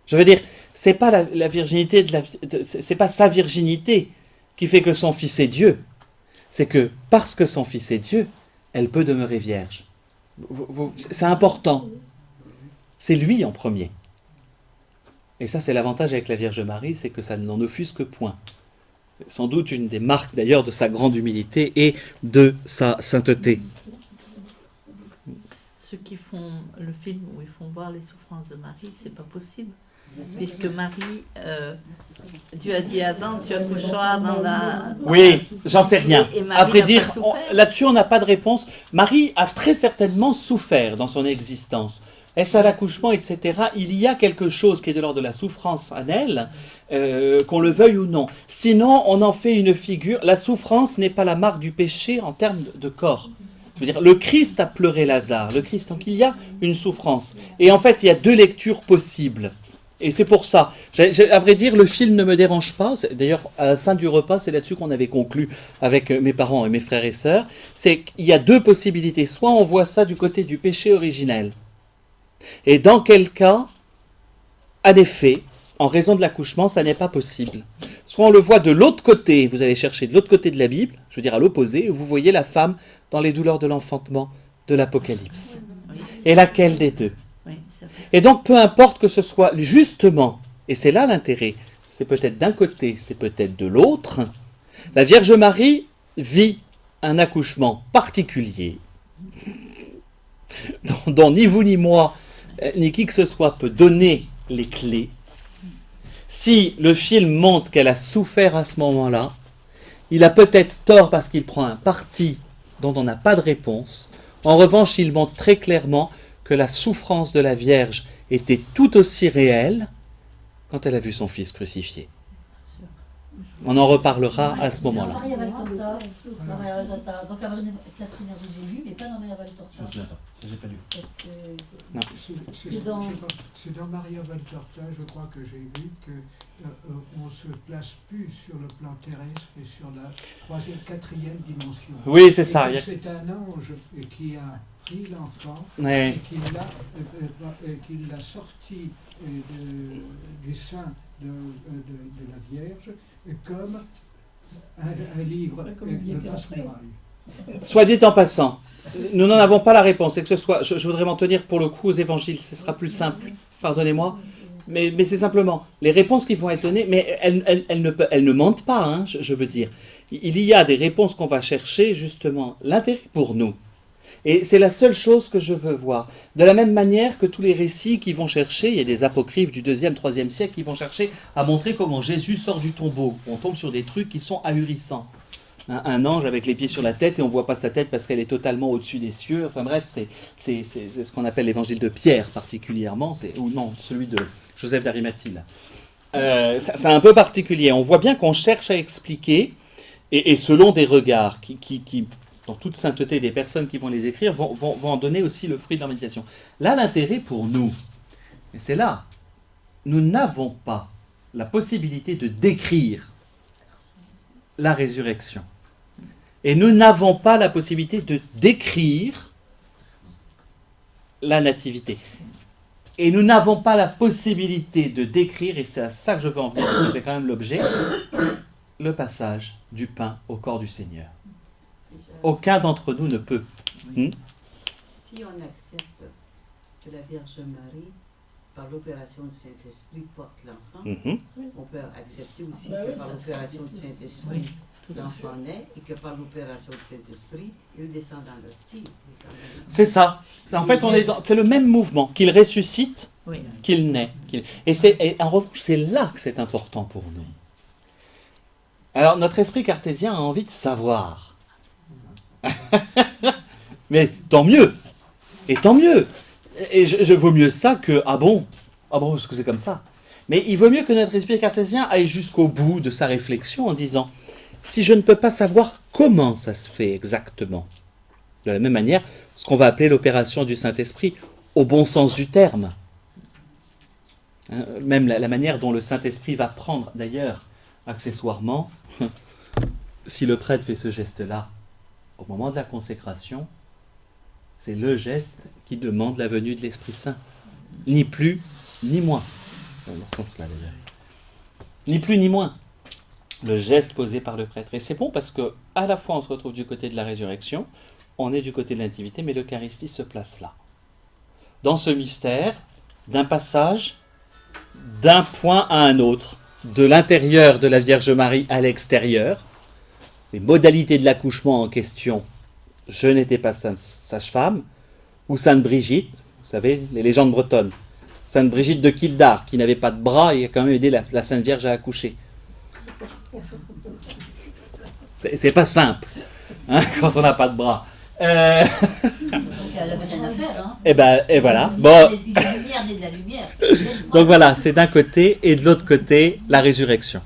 Je veux dire, c'est pas la virginité c'est pas sa virginité qui fait que son fils est Dieu. C'est que parce que son fils est Dieu, elle peut demeurer vierge. C'est important. C'est lui en premier. Et ça, c'est l'avantage avec la Vierge Marie, c'est que ça n'en offusque point. C'est sans doute une des marques d'ailleurs de sa grande humilité et de sa sainteté. Ceux qui font le film où ils font voir les souffrances de Marie, c'est pas possible. Puisque Marie, Dieu a dit à Adam, tu accoucheras dans la... Oui, j'en sais rien. Et Marie À vrai n'a dire, pas souffert. là-dessus, on n'a pas de réponse. Marie a très certainement souffert dans son existence. Est-ce à l'accouchement, etc. Il y a quelque chose qui est de l'ordre de la souffrance en elle, qu'on le veuille ou non. Sinon, on en fait une figure. La souffrance n'est pas la marque du péché en termes de corps. Je veux dire, le Christ a pleuré Lazare, le Christ, donc il y a une souffrance. Et en fait, il y a deux lectures possibles. Et c'est pour ça. À vrai dire, le film ne me dérange pas. D'ailleurs, à la fin du repas, c'est là-dessus qu'on avait conclu avec mes parents et mes frères et sœurs. C'est qu'il y a deux possibilités. Soit on voit ça du côté du péché originel. Et dans quel cas, en effet, en raison de l'accouchement, ça n'est pas possible. Soit on le voit de l'autre côté, vous allez chercher de l'autre côté de la Bible, je veux dire à l'opposé, et vous voyez la femme dans les douleurs de l'enfantement de l'Apocalypse. Oui, Et laquelle des deux? oui, c'est vrai. Et donc, peu importe que ce soit justement, et c'est là l'intérêt, c'est peut-être d'un côté, c'est peut-être de l'autre, la Vierge Marie vit un accouchement particulier, dont ni vous ni moi, ni qui que ce soit peut donner les clés. Si le film montre qu'elle a souffert à ce moment-là, il a peut-être tort parce qu'il prend un parti dont on n'a pas de réponse. En revanche, il montre très clairement que la souffrance de la Vierge était tout aussi réelle quand elle a vu son fils crucifié. On en reparlera à ce moment-là. Maria Valtorta, Maria Valtorta. Donc à Catherine Hervé, j'ai lu, mais pas dans Maria Valtorta. J'ai pas lu. Parce que C'est dans Maria Valtorta, je crois que j'ai vu que on se place plus sur le plan terrestre et sur la troisième, quatrième dimension. Oui, c'est ça. Et que c'est un ange qui a pris l'enfant Ouais. et qui l'a sorti du sein de la Vierge comme un livre de passe-muraille. Soit dit en passant, nous n'en avons pas la réponse. Et que ce soit, je voudrais m'en tenir pour le coup aux évangiles, ce sera plus simple. Pardonnez-moi. Mais c'est simplement les réponses qui vont être données, mais elles ne mentent pas, hein, je veux dire. Il y a des réponses qu'on va chercher, justement, l'intérêt pour nous. Et c'est la seule chose que je veux voir. De la même manière que tous les récits qui vont chercher, il y a des apocryphes du 2e, 3e siècle qui vont chercher à montrer comment Jésus sort du tombeau. On tombe sur des trucs qui sont ahurissants. Un ange avec les pieds sur la tête et on ne voit pas sa tête parce qu'elle est totalement au-dessus des cieux. Enfin bref, c'est ce qu'on appelle l'évangile de Pierre particulièrement, ou non, celui de Joseph d'Arimathie. C'est un peu particulier. On voit bien qu'on cherche à expliquer, et selon des regards qui, dans toute sainteté des personnes qui vont les écrire, vont en donner aussi le fruit de leur méditation. Là, l'intérêt pour nous, et c'est là, nous n'avons pas la possibilité de décrire la résurrection. Et nous n'avons pas la possibilité de décrire la nativité. Et nous n'avons pas la possibilité de décrire, et c'est à ça que je veux en venir, parce que c'est quand même l'objet, le passage du pain au corps du Seigneur. Aucun d'entre nous ne peut. Si on accepte que la Vierge Marie, par l'opération du Saint-Esprit, porte l'enfant, on peut accepter aussi que par l'opération du Saint-Esprit, l'enfant naît et que par l'opération du Saint-Esprit, il descend dans l'hostie. C'est ça. En fait, c'est le même mouvement, qu'il ressuscite, Oui. qu'il naît. Et en revanche, c'est là que c'est important pour nous. Alors, notre esprit cartésien a envie de savoir. Mais tant mieux. Et tant mieux. Et je vaut mieux ça que, ah bon, est-ce que c'est comme ça? Mais il vaut mieux que notre esprit cartésien aille jusqu'au bout de sa réflexion en disant, si je ne peux pas savoir comment ça se fait exactement, de la même manière, ce qu'on va appeler l'opération du Saint-Esprit, au bon sens du terme. Hein, même la manière dont le Saint-Esprit va prendre, d'ailleurs, accessoirement, si le prêtre fait ce geste-là, au moment de la consécration, c'est le geste qui demande la venue de l'Esprit Saint. Ni plus, ni moins. Dans ce sens-là, d'ailleurs. Ni plus, ni moins. Le geste posé par le prêtre. Et c'est bon parce que, à la fois, on se retrouve du côté de la résurrection, on est du côté de l'intimité, mais l'Eucharistie se place là. Dans ce mystère, d'un passage d'un point à un autre, de l'intérieur de la Vierge Marie à l'extérieur, les modalités de l'accouchement en question, je n'étais pas sage-femme, ou Sainte Brigitte, vous savez, les légendes bretonnes, Sainte Brigitte de Kildare, qui n'avait pas de bras et a quand même aidé la Sainte Vierge à accoucher. C'est pas simple, hein, quand on n'a pas de bras. Donc elle n'avait rien à faire. Hein. Et voilà. Bon. La lumière. Donc voilà, c'est d'un côté et de l'autre côté la résurrection.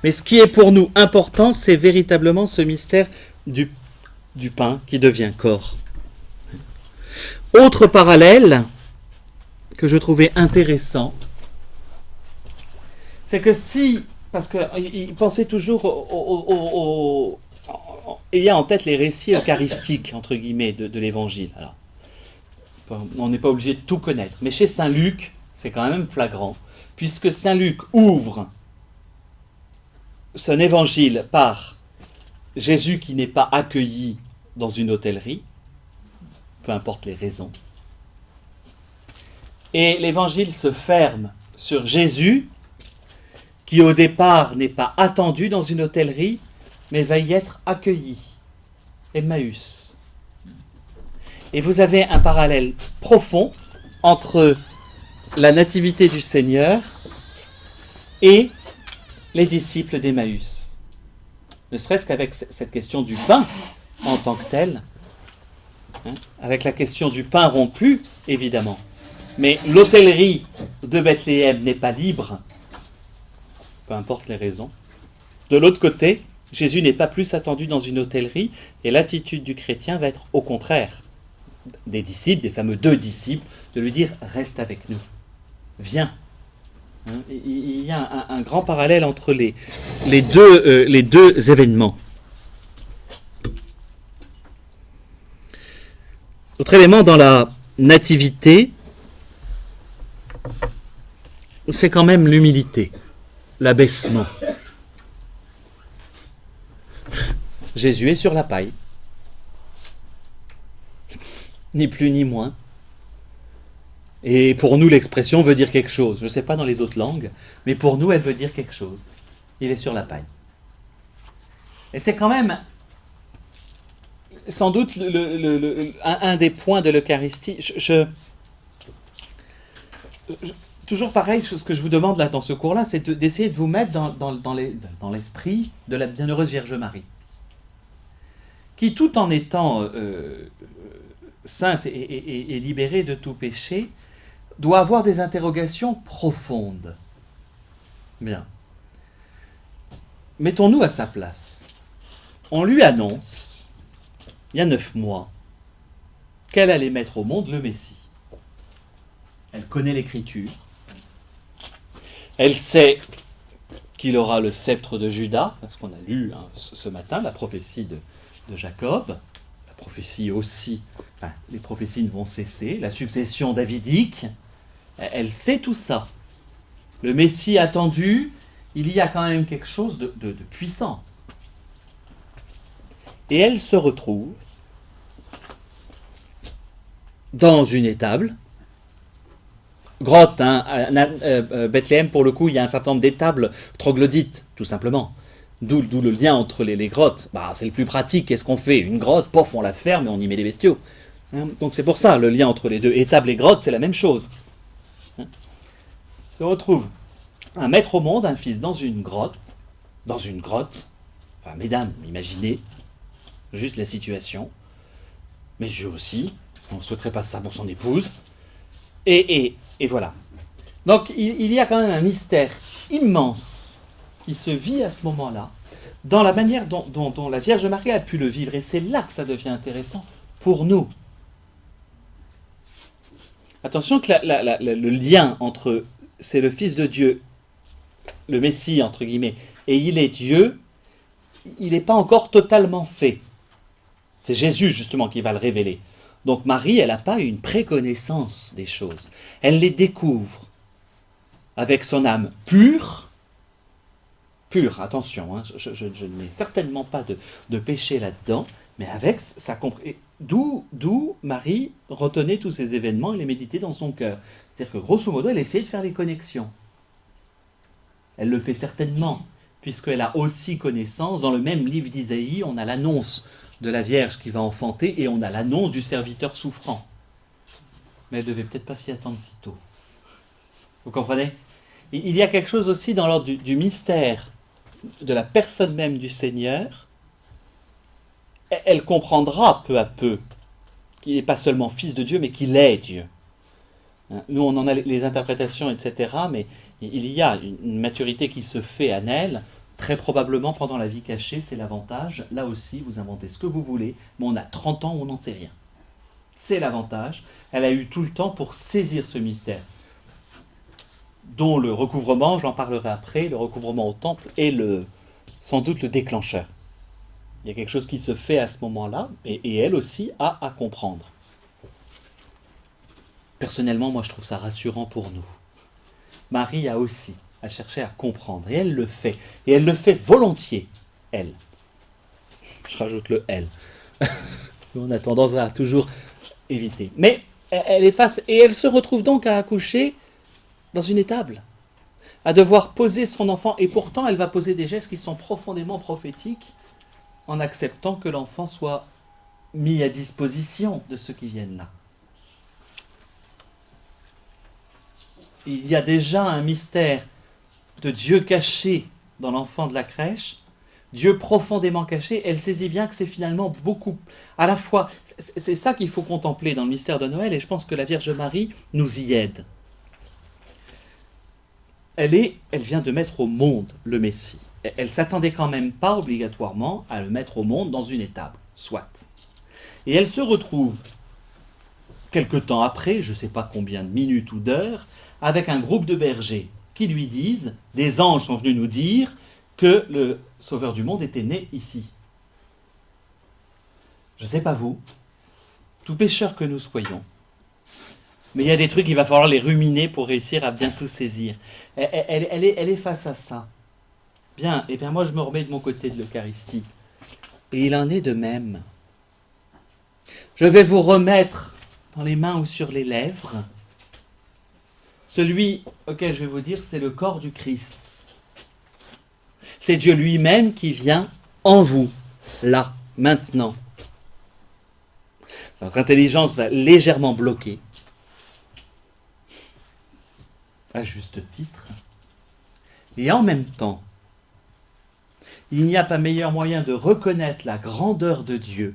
Mais ce qui est pour nous important, c'est véritablement ce mystère du pain qui devient corps. Autre parallèle que je trouvais intéressant, c'est que si, parce qu'il pensait toujours ayant en tête les récits eucharistiques, entre guillemets, de l'Évangile. Alors, on n'est pas obligé de tout connaître, mais chez Saint Luc, c'est quand même flagrant, puisque Saint Luc ouvre son évangile par Jésus qui n'est pas accueilli dans une hôtellerie, peu importe les raisons, et l'évangile se ferme sur Jésus qui au départ n'est pas attendu dans une hôtellerie, mais va y être accueilli. Emmaüs. Et vous avez un parallèle profond entre la nativité du Seigneur et les disciples d'Emmaüs. Ne serait-ce qu'avec cette question du pain en tant que tel, hein, avec la question du pain rompu, évidemment. Mais l'hôtellerie de Bethléem n'est pas libre, peu importe les raisons. De l'autre côté, Jésus n'est pas plus attendu dans une hôtellerie, et l'attitude du chrétien va être au contraire des disciples, des fameux 2 disciples, de lui dire « reste avec nous, viens ». Il y a un grand parallèle entre les deux événements. Autre élément dans la nativité, c'est quand même l'humilité, l'abaissement. Jésus est sur la paille, ni plus ni moins. Et pour nous, l'expression veut dire quelque chose. Je ne sais pas dans les autres langues, mais pour nous, elle veut dire quelque chose. Il est sur la paille. Et c'est quand même, sans doute, un des points de l'Eucharistie. Toujours pareil, ce que je vous demande là dans ce cours-là, c'est d'essayer de vous mettre dans l'esprit de la bienheureuse Vierge Marie, qui, tout en étant sainte et libérée de tout péché, doit avoir des interrogations profondes. Bien. Mettons-nous à sa place. On lui annonce, il y a 9 mois, qu'elle allait mettre au monde le Messie. Elle connaît l'Écriture. Elle sait qu'il aura le sceptre de Juda, parce qu'on a lu ce matin la prophétie de Jacob. La prophétie aussi, les prophéties ne vont cesser. La succession davidique, elle sait tout ça. Le Messie attendu, il y a quand même quelque chose de puissant. Et elle se retrouve dans une étable, grotte, Bethléem, pour le coup, il y a un certain nombre d'étables troglodytes, tout simplement. D'où le lien entre les grottes. C'est le plus pratique. Qu'est-ce qu'on fait? Une grotte, pof, on la ferme et on y met les bestiaux. Donc c'est pour ça, le lien entre les deux. Étables et grottes, c'est la même chose. On retrouve un maître au monde, un fils dans une grotte, Enfin, mesdames, imaginez juste la situation. Messieurs aussi, on ne souhaiterait pas ça pour son épouse. Et voilà. Donc il y a quand même un mystère immense qui se vit à ce moment-là, dans la manière dont la Vierge Marie a pu le vivre. Et c'est là que ça devient intéressant pour nous. Attention que le lien entre c'est le Fils de Dieu, le Messie, entre guillemets, et il est Dieu, il n'est pas encore totalement fait. C'est Jésus, justement, qui va le révéler. Donc Marie, elle n'a pas une préconnaissance des choses. Elle les découvre avec son âme pure, attention, hein, je ne mets certainement pas de péché là-dedans, mais avec sa compréhension. D'où Marie retenait tous ces événements et les méditait dans son cœur. C'est-à-dire que grosso modo, elle essayait de faire les connexions. Elle le fait certainement, puisqu'elle a aussi connaissance. Dans le même livre d'Isaïe, on a l'annonce de la Vierge qui va enfanter et on a l'annonce du serviteur souffrant. Mais elle ne devait peut-être pas s'y attendre si tôt. Vous comprenez ? Il y a quelque chose aussi dans l'ordre du mystère de la personne même du Seigneur. Elle comprendra peu à peu qu'il n'est pas seulement Fils de Dieu, mais qu'il est Dieu. Nous, on en a les interprétations, etc., mais il y a une maturité qui se fait en elle, très probablement pendant la vie cachée, c'est l'avantage. Là aussi, vous inventez ce que vous voulez, mais on a 30 ans où on n'en sait rien. C'est l'avantage. Elle a eu tout le temps pour saisir ce mystère, dont le recouvrement, j'en parlerai après, le recouvrement au temple est sans doute le déclencheur. Il y a quelque chose qui se fait à ce moment-là, et elle aussi a à comprendre. Personnellement, moi, je trouve ça rassurant pour nous. Marie a aussi à chercher à comprendre, et elle le fait. Et elle le fait volontiers, elle. Je rajoute le « elle ». On a tendance à toujours éviter. Mais elle est face, et elle se retrouve donc à accoucher dans une étable, à devoir poser son enfant, et pourtant elle va poser des gestes qui sont profondément prophétiques, en acceptant que l'enfant soit mis à disposition de ceux qui viennent là. Il y a déjà un mystère de Dieu caché dans l'enfant de la crèche, Dieu profondément caché. Elle saisit bien que c'est finalement beaucoup, à la fois, c'est ça qu'il faut contempler dans le mystère de Noël, et je pense que la Vierge Marie nous y aide. Elle vient de mettre au monde le Messie. Elle ne s'attendait quand même pas obligatoirement à le mettre au monde dans une étable, soit. Et elle se retrouve, quelque temps après, je ne sais pas combien de minutes ou d'heures, avec un groupe de bergers qui lui disent, des anges sont venus nous dire que le Sauveur du monde était né ici. Je ne sais pas vous, tout pécheur que nous soyons, mais il y a des trucs, il va falloir les ruminer pour réussir à bien tout saisir. Elle est face à ça. Bien, et bien moi je me remets de mon côté de l'Eucharistie. Et il en est de même. Je vais vous remettre dans les mains ou sur les lèvres celui auquel je vais vous dire, c'est le corps du Christ. C'est Dieu lui-même qui vient en vous, là, maintenant. Votre intelligence va légèrement bloquer, à juste titre, et en même temps, il n'y a pas meilleur moyen de reconnaître la grandeur de Dieu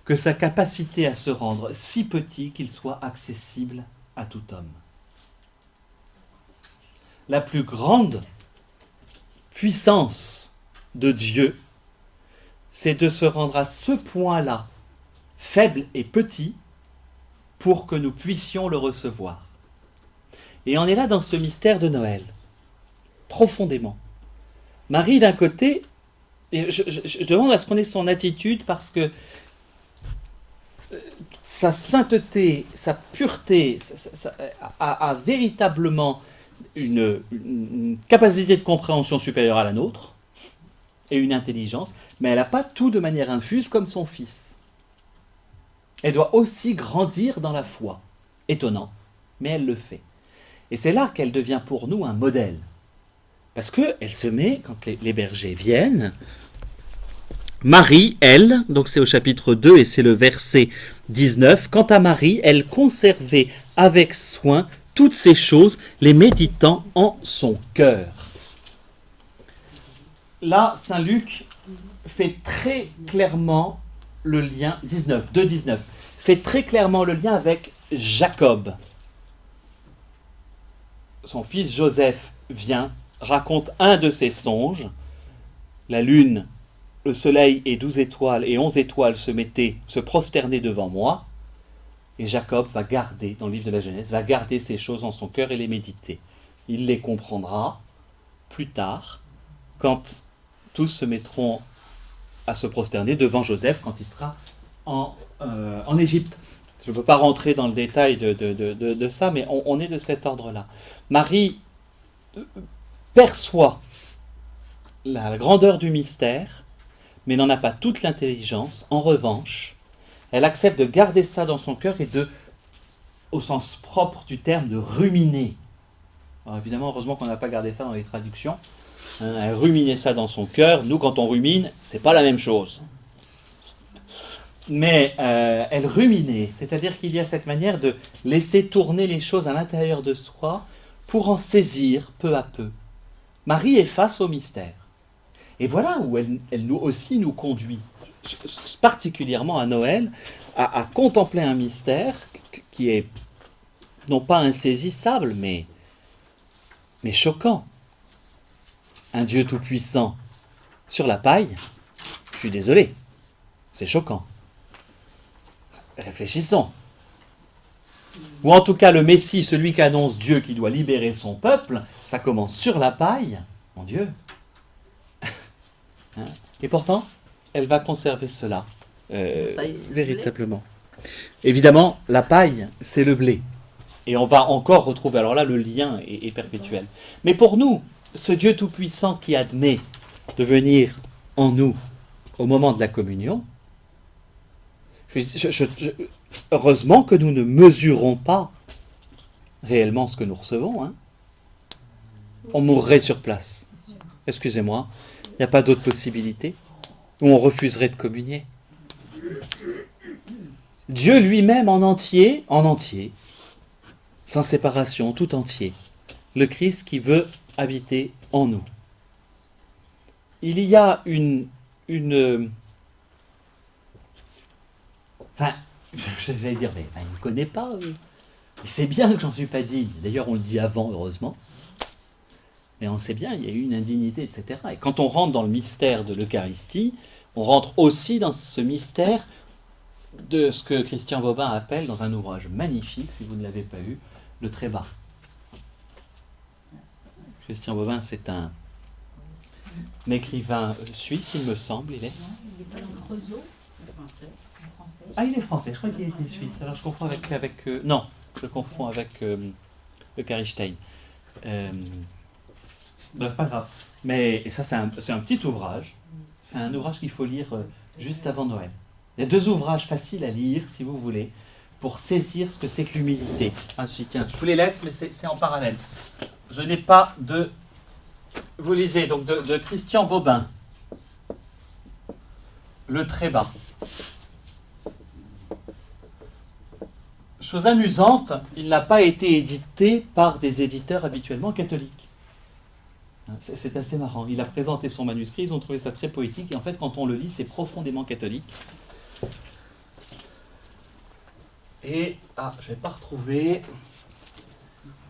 que sa capacité à se rendre si petit qu'il soit accessible à tout homme. La plus grande puissance de Dieu, c'est de se rendre à ce point-là, faible et petit, pour que nous puissions le recevoir. Et on est là dans ce mystère de Noël, profondément. Marie, d'un côté, et je demande à ce qu'on ait son attitude, parce que sa sainteté, sa pureté, a véritablement une capacité de compréhension supérieure à la nôtre, et une intelligence, mais elle n'a pas tout de manière infuse comme son fils. Elle doit aussi grandir dans la foi. Étonnant, mais elle le fait. Et c'est là qu'elle devient pour nous un modèle. Parce qu'elle se met, quand les bergers viennent, Marie, elle, donc c'est au chapitre 2 et c'est le verset 19, quant à Marie, elle conservait avec soin toutes ces choses, les méditant en son cœur. Là, Saint Luc fait très clairement le lien, 2,19, fait très clairement le lien avec Jacob. Son fils Joseph vient, raconte un de ses songes. La lune, le soleil et 12 étoiles et 11 étoiles se prosternaient devant moi. Et Jacob va garder, dans le livre de la Genèse, va garder ces choses en son cœur et les méditer. Il les comprendra plus tard, quand tous se mettront à se prosterner devant Joseph, quand il sera en Égypte. Je ne peux pas rentrer dans le détail de ça, mais on est de cet ordre-là. Marie perçoit la grandeur du mystère, mais n'en a pas toute l'intelligence. En revanche, elle accepte de garder ça dans son cœur et au sens propre du terme, de ruminer. Alors évidemment, heureusement qu'on n'a pas gardé ça dans les traductions. Elle ruminait ça dans son cœur. Nous, quand on rumine, c'est pas la même chose. Mais elle ruminait, c'est-à-dire qu'il y a cette manière de laisser tourner les choses à l'intérieur de soi pour en saisir peu à peu. Marie est face au mystère. Et voilà où elle nous conduit, particulièrement à Noël, à contempler un mystère qui est non pas insaisissable, mais choquant. Un Dieu tout-puissant sur la paille, je suis désolé, c'est choquant. Réfléchissons. Ou en tout cas, le Messie, celui qu'annonce Dieu qui doit libérer son peuple, ça commence sur la paille, mon Dieu. Hein? Et pourtant, elle va conserver cela, véritablement. Évidemment, la paille, c'est le blé. Et on va encore retrouver, alors là, le lien est perpétuel. Mais pour nous, ce Dieu tout-puissant qui admet de venir en nous au moment de la communion, heureusement que nous ne mesurons pas réellement ce que nous recevons. Hein. On mourrait sur place. Excusez-moi, il n'y a pas d'autre possibilité. Ou on refuserait de communier. Dieu lui-même en entier, sans séparation, tout entier. Le Christ qui veut habiter en nous. Il y a Enfin, j'allais dire, mais il ne me connaît pas. Il sait bien que j'en suis pas digne. D'ailleurs, on le dit avant, heureusement. Mais on sait bien, il y a eu une indignité, etc. Et quand on rentre dans le mystère de l'Eucharistie, on rentre aussi dans ce mystère de ce que Christian Bobin appelle, dans un ouvrage magnifique, si vous ne l'avez pas eu, le trébat. Christian Bobin, c'est un écrivain suisse, il me semble, il est. Non, il n'est pas dans le Creusot, français. Ah, il est français, je crois qu'il était suisse. Alors je confonds avec non, je confonds avec le Caristein. Bref, pas grave. Mais ça, c'est un petit ouvrage. C'est un ouvrage qu'il faut lire juste avant Noël. Il y a 2 ouvrages faciles à lire, si vous voulez, pour saisir ce que c'est que l'humilité. Ah, tiens, je vous les laisse, mais c'est en parallèle. Je n'ai pas de... Vous lisez, donc, de Christian Bobin. Le trébat. Chose amusante, il n'a pas été édité par des éditeurs habituellement catholiques. C'est assez marrant. Il a présenté son manuscrit, ils ont trouvé ça très poétique, et en fait, quand on le lit, c'est profondément catholique. Et, je ne vais pas retrouver...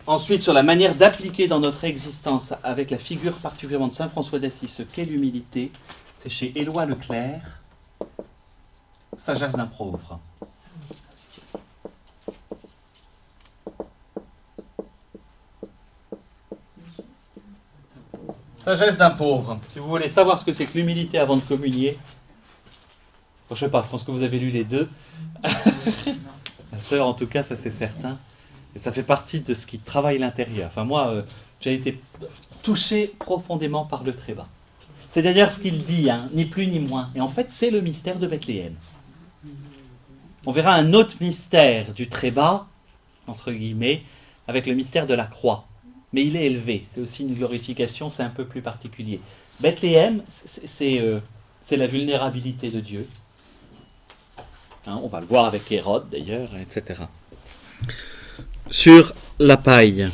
Ensuite, sur la manière d'appliquer dans notre existence, avec la figure particulièrement de saint François d'Assise, ce qu'est l'humilité, c'est chez Éloi Leclerc, Sagesse d'un pauvre. Sagesse d'un pauvre. Si vous voulez savoir ce que c'est que l'humilité avant de communier, je ne sais pas, je pense que vous avez lu les 2. La sœur, en tout cas, ça c'est certain. Et ça fait partie de ce qui travaille l'intérieur. Enfin, moi, j'ai été touché profondément par le trébat. C'est d'ailleurs ce qu'il dit, hein, ni plus ni moins. Et en fait, c'est le mystère de Bethléem. On verra un autre mystère du trébat, entre guillemets, avec le mystère de la croix. Mais il est élevé, c'est aussi une glorification, c'est un peu plus particulier. Bethléem, c'est la vulnérabilité de Dieu. Hein, on va le voir avec Hérode d'ailleurs, etc. Sur la paille.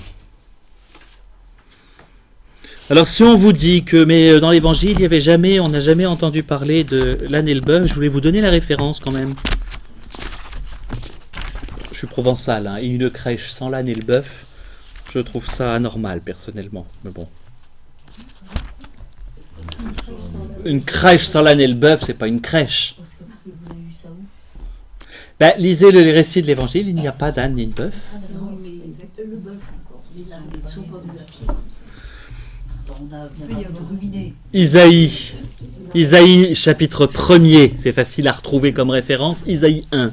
Alors si on vous dit que dans l'évangile, on n'a jamais entendu parler de l'âne et le bœuf, je voulais vous donner la référence quand même. Je suis provençal, hein, et une crèche sans l'âne et le bœuf, je trouve ça anormal personnellement, mais bon. Une crèche sans l'âne et le bœuf, c'est pas une crèche. Parce que vous avez vu ça où? Ben, lisez le récit de l'évangile, il n'y a pas d'âne ni de bœuf. Ah d'accord, mais exactement. le bœuf encore. Les ânes ne sont pas venus à pied comme ça. On a bien ruminé. Isaïe chapitre 1er, c'est facile à retrouver comme référence, Isaïe 1.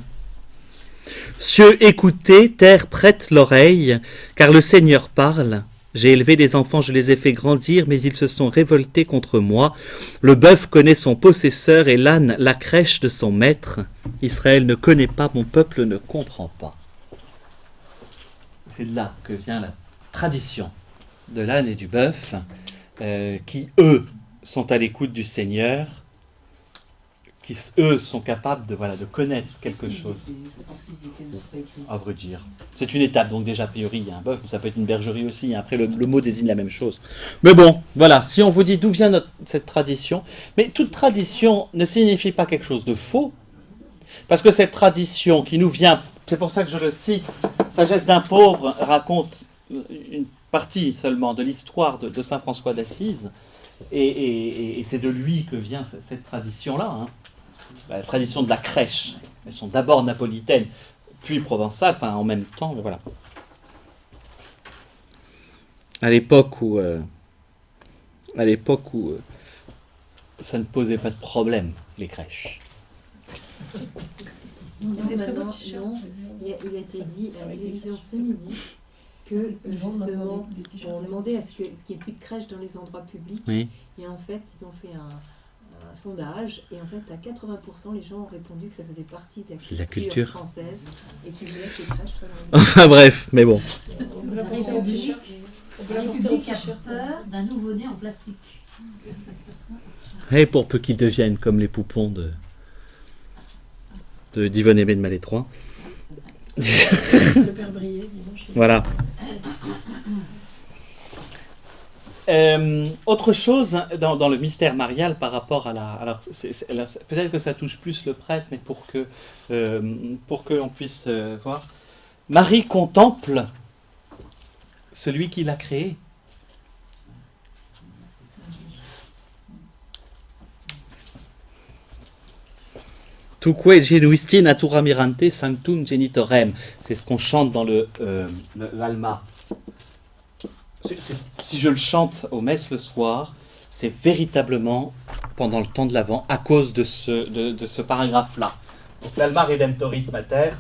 Cieux, écoutez, terre, prête l'oreille, car le Seigneur parle. J'ai élevé des enfants, je les ai fait grandir, mais ils se sont révoltés contre moi. Le bœuf connaît son possesseur et l'âne la crèche de son maître. Israël ne connaît pas, mon peuple ne comprend pas. C'est de là que vient la tradition de l'âne et du bœuf, qui, eux, sont à l'écoute du Seigneur, qui, eux, sont capables de connaître quelque chose. À vrai dire. C'est une étape, donc déjà, a priori, il y a un bœuf, ça peut être une bergerie aussi. Après, le mot désigne la même chose. Mais bon, voilà, si on vous dit d'où vient cette tradition, mais toute tradition ne signifie pas quelque chose de faux, parce que cette tradition qui nous vient, c'est pour ça que je le cite, Sagesse d'un pauvre raconte une partie seulement de l'histoire de saint François d'Assise, et c'est de lui que vient cette tradition-là, hein. La tradition de la crèche. Elles sont d'abord napolitaines, puis provençales, enfin en même temps, mais voilà. À l'époque où ça ne posait pas de problème, les crèches. Non, maintenant, non. Il a été dit à la télévision ce midi que justement, on demandait à ce qu'il n'y ait plus de crèches dans les endroits publics. Oui. Et en fait, ils ont fait un sondage, et en fait, à 80%, les gens ont répondu que ça faisait partie de la culture française et qu'ils voulaient que les crèches soient dans les... Enfin bref, mais bon. La République a peur d'un nouveau-né en plastique. Et pour peu qu'ils deviennent comme les poupons d'Yvonne Aimée de Malétroit. Le père Brié, dimanche. Voilà. Autre chose dans le mystère marial par rapport à la... Alors, peut-être que ça touche plus le prêtre, mais pour qu'on puisse voir. Marie contemple celui qui l'a créé. Tuque genuisti natura mirante sanctum genitorem. C'est ce qu'on chante dans l'Alma. Si je le chante aux messes le soir, c'est véritablement pendant le temps de l'Avent, à cause de ce paragraphe-là. Donc l'Alma Redemptoris Mater,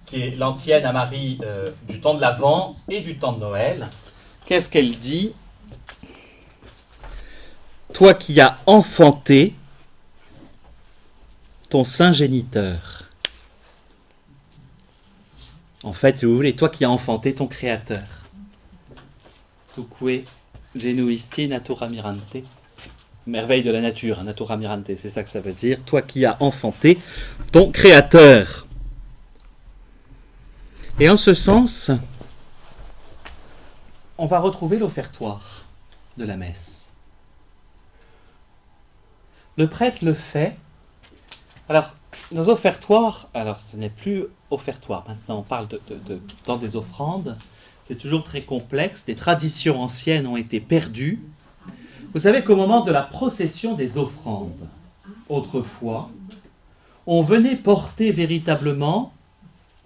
qui est l'antienne à Marie du temps de l'Avent et du temps de Noël. Qu'est-ce qu'elle dit ? Toi qui as enfanté ton saint géniteur. En fait, si vous voulez, toi qui as enfanté ton créateur. Tuque genuisti natura mirante. Merveille de la nature, natura mirante, c'est ça que ça veut dire. Toi qui as enfanté ton créateur. Et en ce sens, on va retrouver l'offertoire de la messe. Le prêtre le fait. Alors, nos offertoires, alors ce n'est plus offertoire, maintenant on parle dans des offrandes, c'est toujours très complexe, des traditions anciennes ont été perdues. Vous savez qu'au moment de la procession des offrandes, autrefois, on venait porter véritablement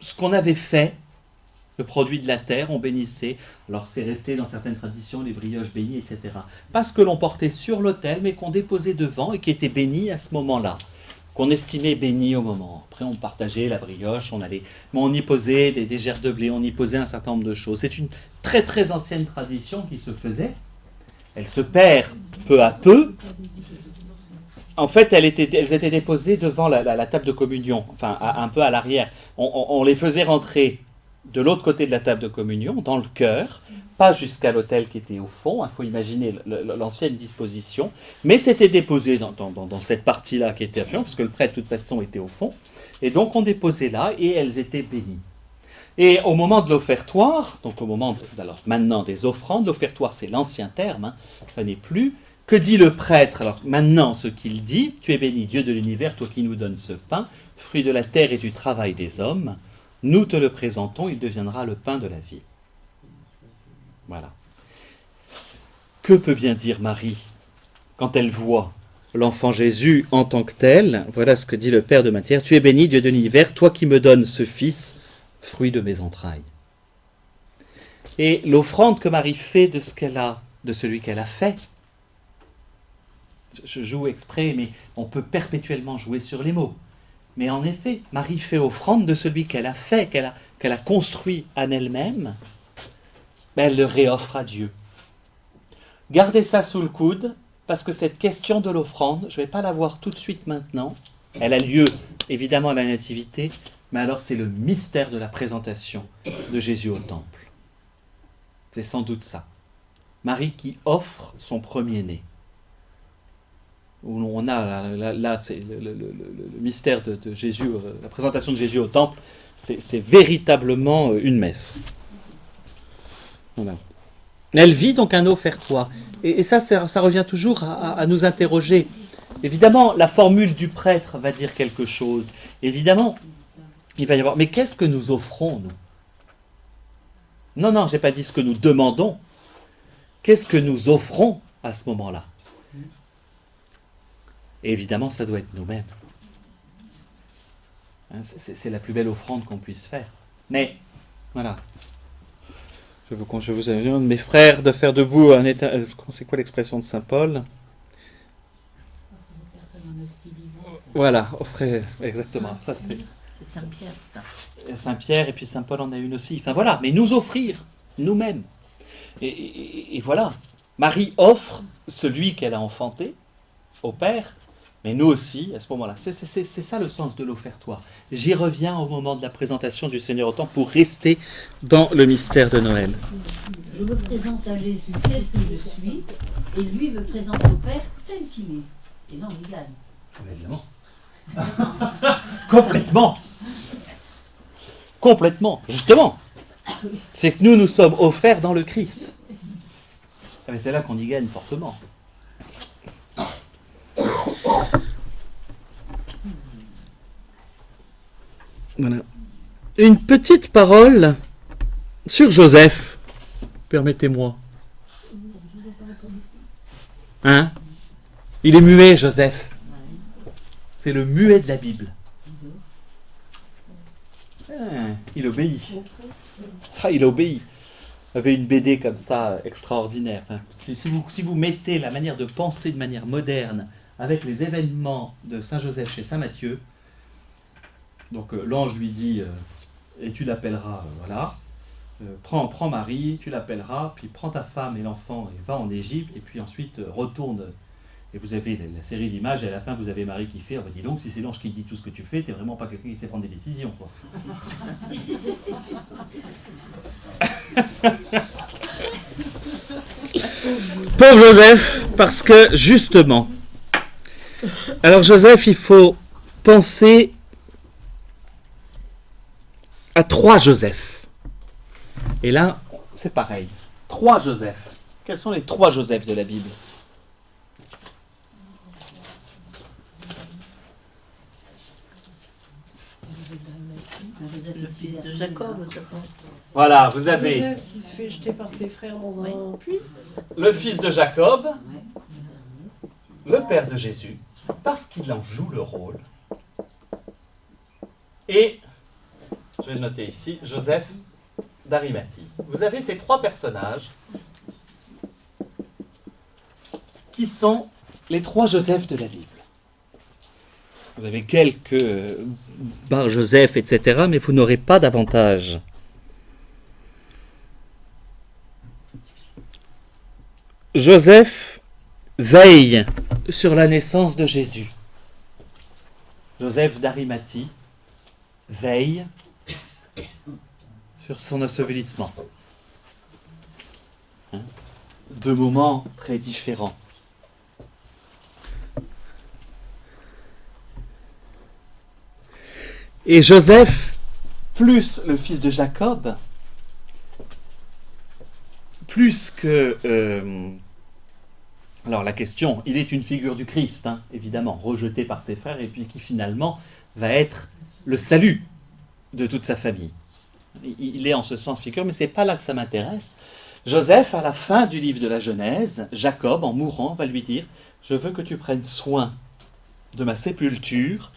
ce qu'on avait fait, le produit de la terre, on bénissait, alors c'est resté dans certaines traditions, les brioches bénies, etc. Pas ce que l'on portait sur l'autel, mais qu'on déposait devant et qui était béni à ce moment-là, qu'on estimait béni au moment. Après, on partageait la brioche, mais on y posait des gerres de blé, on y posait un certain nombre de choses. C'est une très très ancienne tradition qui se faisait. Elle se perd peu à peu. En fait, elles étaient déposées devant la table de communion, enfin un peu à l'arrière. On les faisait rentrer de l'autre côté de la table de communion, dans le chœur, pas jusqu'à l'autel qui était au fond, il faut imaginer l'ancienne disposition, mais c'était déposé dans cette partie-là qui était à fond, parce que le prêtre de toute façon était au fond, et donc on déposait là, et elles étaient bénies. Et au moment de l'offertoire, donc au moment alors maintenant des offrandes, l'offertoire c'est l'ancien terme, hein, ça n'est plus. Que dit le prêtre? Alors maintenant ce qu'il dit, tu es béni Dieu de l'univers, toi qui nous donnes ce pain, fruit de la terre et du travail des hommes, nous te le présentons, il deviendra le pain de la vie. Voilà. Que peut bien dire Marie quand elle voit l'enfant Jésus en tant que tel? Voilà ce que dit le Père de matière, tu es béni Dieu de l'univers, toi qui me donnes ce Fils, fruit de mes entrailles. Et l'offrande que Marie fait de ce qu'elle a, de celui qu'elle a fait, je joue exprès, mais on peut perpétuellement jouer sur les mots. Mais en effet, Marie fait offrande de celui qu'elle a fait, qu'elle a construit en elle-même, mais elle le réoffre à Dieu. Gardez ça sous le coude, parce que cette question de l'offrande, je ne vais pas la voir tout de suite maintenant, elle a lieu évidemment à la Nativité, mais alors c'est le mystère de la présentation de Jésus au temple. C'est sans doute ça. Marie qui offre son premier-né. Où on a là c'est le mystère de Jésus, la présentation de Jésus au temple, c'est véritablement une messe. Voilà. Elle vit donc un offertoire. Et ça revient toujours à nous interroger. Évidemment, la formule du prêtre va dire quelque chose. Évidemment, il va y avoir. Mais qu'est-ce que nous offrons, nous? Non, je n'ai pas dit ce que nous demandons. Qu'est-ce que nous offrons à ce moment-là? Et évidemment, ça doit être nous-mêmes. Hein, c'est la plus belle offrande qu'on puisse faire. Mais, voilà. Je vous invite, mes frères, de faire de vous un état... C'est quoi l'expression de saint Paul? Voilà, offrez... Exactement, ça c'est... C'est Saint-Pierre, ça. Saint-Pierre, et puis saint Paul en a une aussi. Enfin voilà, mais nous offrir, nous-mêmes. Et voilà, Marie offre celui qu'elle a enfanté au Père, mais nous aussi, à ce moment-là. C'est ça le sens de l'offertoire. J'y reviens au moment de la présentation du Seigneur au temple pour rester dans le mystère de Noël. Je me présente à Jésus tel que je suis, et lui me présente au Père tel qu'il est. Et là, on y gagne. Évidemment. Complètement. Justement. C'est que nous sommes offerts dans le Christ. Mais c'est là qu'on y gagne fortement. Voilà. Une petite parole sur Joseph. Permettez-moi. Hein? Il est muet, Joseph. C'est le muet de la Bible. Il obéit. Il obéit. Il y avait une BD comme ça, extraordinaire. Enfin, si vous mettez la manière de penser de manière moderne avec les événements de Saint-Joseph chez Saint-Matthieu, donc l'ange lui dit et tu l'appelleras, voilà. Prends Marie, tu l'appelleras, puis prends ta femme et l'enfant et va en Égypte, et puis ensuite retourne. Et vous avez la série d'images, et à la fin vous avez Marie qui fait, dis donc, si c'est l'ange qui te dit tout ce que tu fais, t'es vraiment pas quelqu'un qui sait prendre des décisions, quoi. Pauvre Joseph, parce que justement, alors Joseph, il faut penser à 3 Joseph. Et là, c'est pareil. 3 Joseph. Quels sont les 3 Joseph de la Bible? Le fils de Jacob. Voilà, vous avez Joseph qui se fait jeter par ses frères dans un puits. le fils de Jacob, le père de Jésus, parce qu'il en joue le rôle. Et, je vais le noter ici, Joseph d'Arimathie. Vous avez ces 3 personnages qui sont les 3 Joseph de la Bible. Vous avez quelques Bar Joseph, etc., mais vous n'aurez pas davantage. Joseph veille sur la naissance de Jésus. Joseph d'Arimathie veille sur son ensevelissement. 2 moments très différents. Et Joseph plus le fils de Jacob, plus que... alors la question, il est une figure du Christ, hein, évidemment, rejeté par ses frères, et puis qui finalement va être le salut de toute sa famille. Il est en ce sens figure, mais ce n'est pas là que ça m'intéresse. Joseph, à la fin du livre de la Genèse, Jacob, en mourant, va lui dire « Je veux que tu prennes soin de ma sépulture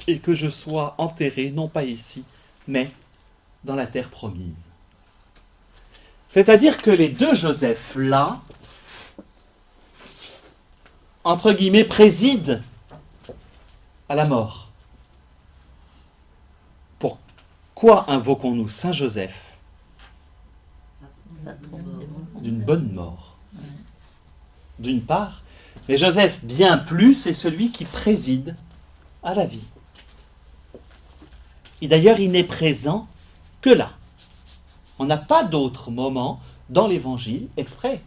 et que je sois enterré, non pas ici, mais dans la terre promise. » C'est-à-dire que les deux Joseph-là, entre guillemets, président à la mort. Pourquoi invoquons-nous Saint Joseph? D'une bonne mort. D'une part, mais Joseph, bien plus, c'est celui qui préside à la vie. Et d'ailleurs, il n'est présent que là. On n'a pas d'autre moment dans l'Évangile exprès.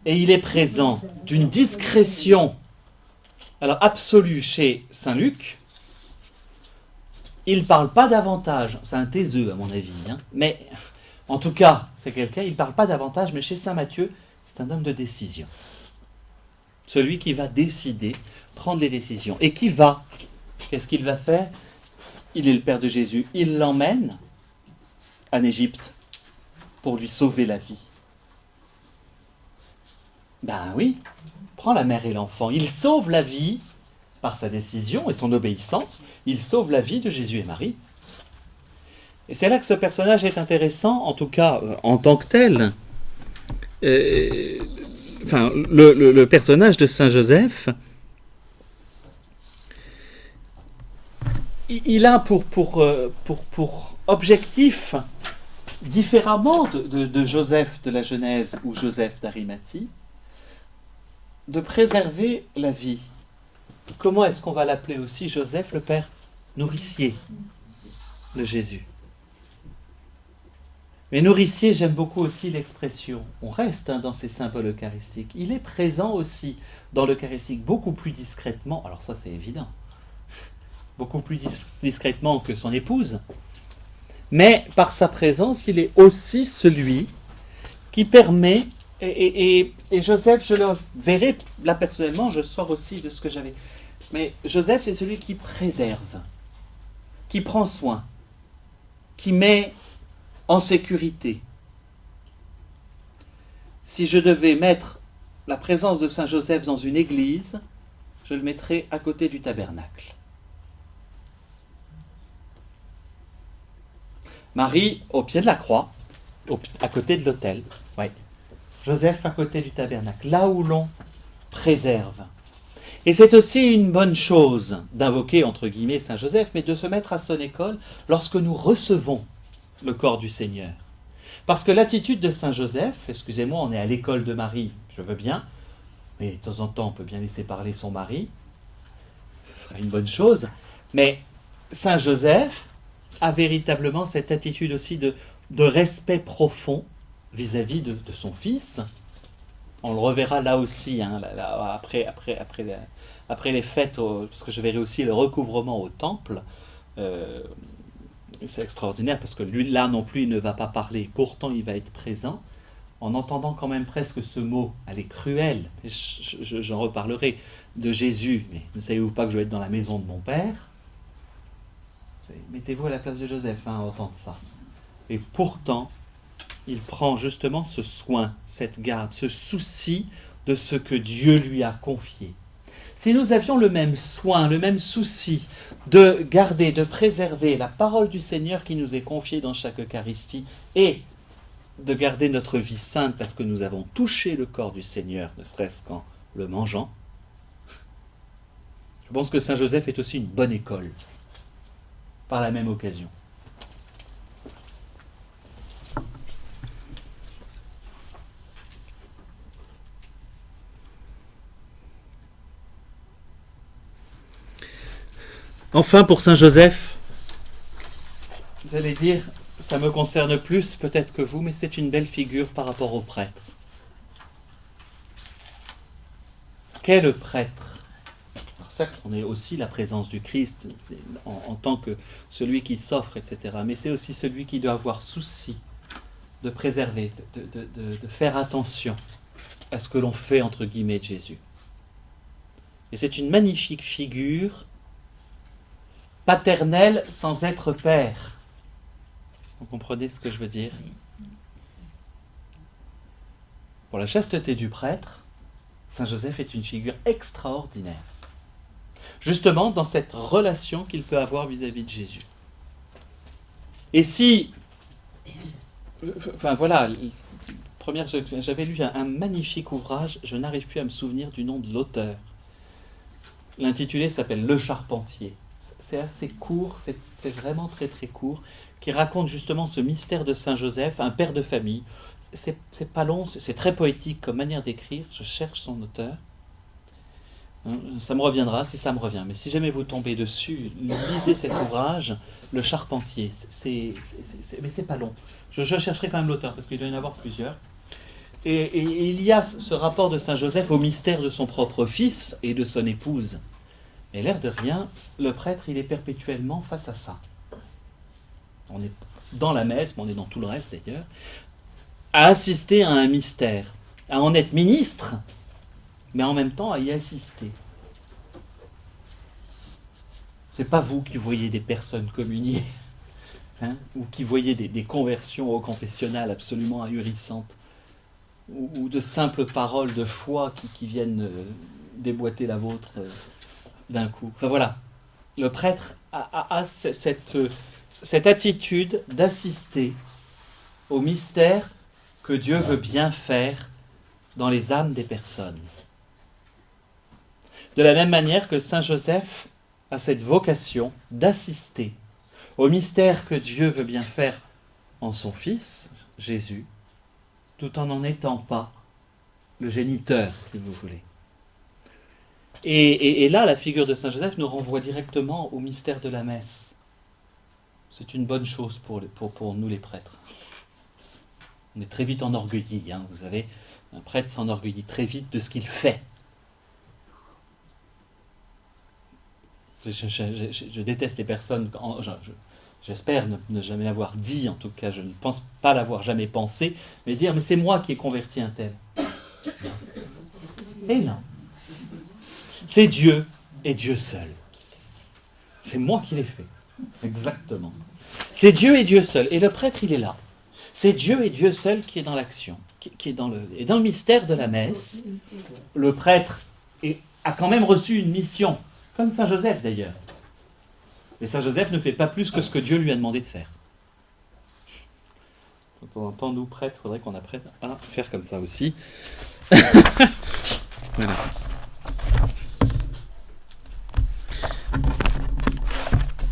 Et il est présent d'une discrétion alors absolue chez Saint Luc. Il ne parle pas davantage, c'est un taiseux à mon avis, hein, mais en tout cas, c'est quelqu'un, il ne parle pas davantage, mais chez Saint Matthieu, c'est un homme de décision. Celui qui va décider, prendre des décisions. Et qui va? Qu'est-ce qu'il va faire? Il est le Père de Jésus, il l'emmène en Égypte pour lui sauver la vie. Ben oui, prend la mère et l'enfant. Il sauve la vie par sa décision et son obéissance. Il sauve la vie de Jésus et Marie. Et c'est là que ce personnage est intéressant, en tout cas en tant que tel. Le personnage de Saint Joseph, il a pour objectif, différemment de Joseph de la Genèse ou Joseph d'Arimathie, de préserver la vie. Comment est-ce qu'on va l'appeler aussi Joseph, le père nourricier de Jésus? Mais nourricier, j'aime beaucoup aussi l'expression. On reste dans ces symboles eucharistiques. Il est présent aussi dans l'eucharistique, beaucoup plus discrètement, alors ça c'est évident, beaucoup plus discrètement que son épouse, mais par sa présence, il est aussi celui qui permet, et Joseph, je le verrai, là personnellement, je sors aussi de ce que j'avais, mais Joseph c'est celui qui préserve, qui prend soin, qui met en sécurité. Si je devais mettre la présence de Saint Joseph dans une église, je le mettrais à côté du tabernacle. Marie au pied de la croix, à côté de l'autel. Ouais. Joseph à côté du tabernacle, là où l'on préserve. Et c'est aussi une bonne chose d'invoquer, entre guillemets, Saint Joseph, mais de se mettre à son école lorsque nous recevons le corps du Seigneur. Parce que l'attitude de Saint Joseph, excusez-moi, on est à l'école de Marie, je veux bien, mais de temps en temps on peut bien laisser parler son mari, ce serait une bonne chose, mais Saint Joseph a véritablement cette attitude aussi de respect profond vis-à-vis de son fils. On le reverra là aussi, hein, après les fêtes, parce que je verrai aussi le recouvrement au temple. C'est extraordinaire parce que lui, là non plus, il ne va pas parler. Pourtant, il va être présent en entendant quand même presque ce mot. Elle est cruelle. J'en reparlerai de Jésus. Mais ne savez-vous pas que je vais être dans la maison de mon Père? Mettez-vous à la place de Joseph, hein, à entendre ça. Et pourtant, il prend justement ce soin, cette garde, ce souci de ce que Dieu lui a confié. Si nous avions le même soin, le même souci de garder, de préserver la parole du Seigneur qui nous est confiée dans chaque Eucharistie et de garder notre vie sainte parce que nous avons touché le corps du Seigneur, ne serait-ce qu'en le mangeant, je pense que Saint Joseph est aussi une bonne école par la même occasion. Enfin, pour Saint Joseph, j'allais dire, ça me concerne plus peut-être que vous, mais c'est une belle figure par rapport au prêtre. Quel prêtre? Alors certes, on est aussi la présence du Christ en tant que celui qui s'offre, etc. Mais c'est aussi celui qui doit avoir souci de préserver, de faire attention à ce que l'on fait, entre guillemets, de Jésus. Et c'est une magnifique figure paternelle sans être père. Vous comprenez ce que je veux dire? Pour la chasteté du prêtre, Saint Joseph est une figure extraordinaire. Justement dans cette relation qu'il peut avoir vis-à-vis de Jésus. Et si... Enfin voilà, j'avais lu un magnifique ouvrage, je n'arrive plus à me souvenir du nom de l'auteur. L'intitulé s'appelle « Le Charpentier ». C'est assez court, c'est vraiment très très court, qui raconte justement ce mystère de Saint Joseph, un père de famille. C'est pas long, c'est très poétique comme manière d'écrire, je cherche son auteur. Ça me reviendra si ça me revient, mais si jamais vous tombez dessus, lisez cet ouvrage, Le Charpentier. Mais c'est pas long. Je chercherai quand même l'auteur, parce qu'il doit y en avoir plusieurs. Et il y a ce rapport de Saint Joseph au mystère de son propre fils et de son épouse. Et l'air de rien, le prêtre, il est perpétuellement face à ça. On est dans la messe, mais on est dans tout le reste d'ailleurs, à assister à un mystère, à en être ministre, mais en même temps à y assister. C'est pas vous qui voyez des personnes communier, ou qui voyez des conversions au confessionnal absolument ahurissantes, ou de simples paroles de foi qui viennent déboîter la vôtre d'un coup. Enfin voilà, le prêtre a cette attitude d'assister au mystère que Dieu veut bien faire dans les âmes des personnes. De la même manière que Saint Joseph a cette vocation d'assister au mystère que Dieu veut bien faire en son Fils, Jésus, tout en n'en étant pas le géniteur, si vous voulez. Et là, la figure de Saint Joseph nous renvoie directement au mystère de la messe. C'est une bonne chose pour nous les prêtres. On est très vite enorgueillis, vous savez, un prêtre s'enorgueillit très vite de ce qu'il fait. Je déteste les personnes, j'espère ne jamais avoir dit, en tout cas je ne pense pas l'avoir jamais pensé, mais dire mais c'est moi qui ai converti un tel. Et non. C'est Dieu et Dieu seul. C'est moi qui l'ai fait. Exactement. C'est Dieu et Dieu seul. Et le prêtre, il est là. C'est Dieu et Dieu seul qui est dans l'action. Et dans le mystère de la messe, le prêtre a quand même reçu une mission. Comme Saint Joseph d'ailleurs. Mais Saint Joseph ne fait pas plus que ce que Dieu lui a demandé de faire. De temps en temps, nous prêtres, il faudrait qu'on apprenne à faire comme ça aussi. Voilà.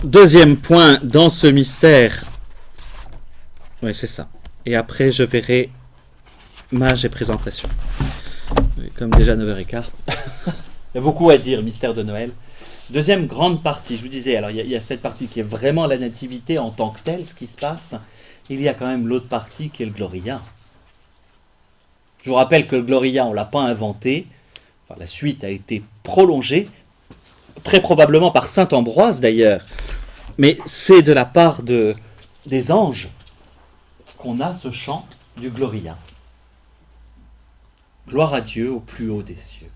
Deuxième point dans ce mystère. Oui, c'est ça. Et après, je verrai mage et présentation. Comme déjà 9h15. Il y a beaucoup à dire, mystère de Noël. Deuxième grande partie, je vous disais, alors il y a cette partie qui est vraiment la nativité en tant que telle, ce qui se passe. Il y a quand même l'autre partie qui est le Gloria. Je vous rappelle que le Gloria, on ne l'a pas inventé. Enfin, la suite a été prolongée, très probablement par saint Ambroise d'ailleurs. Mais c'est de la part des anges qu'on a ce chant du Gloria. Gloire à Dieu au plus haut des cieux.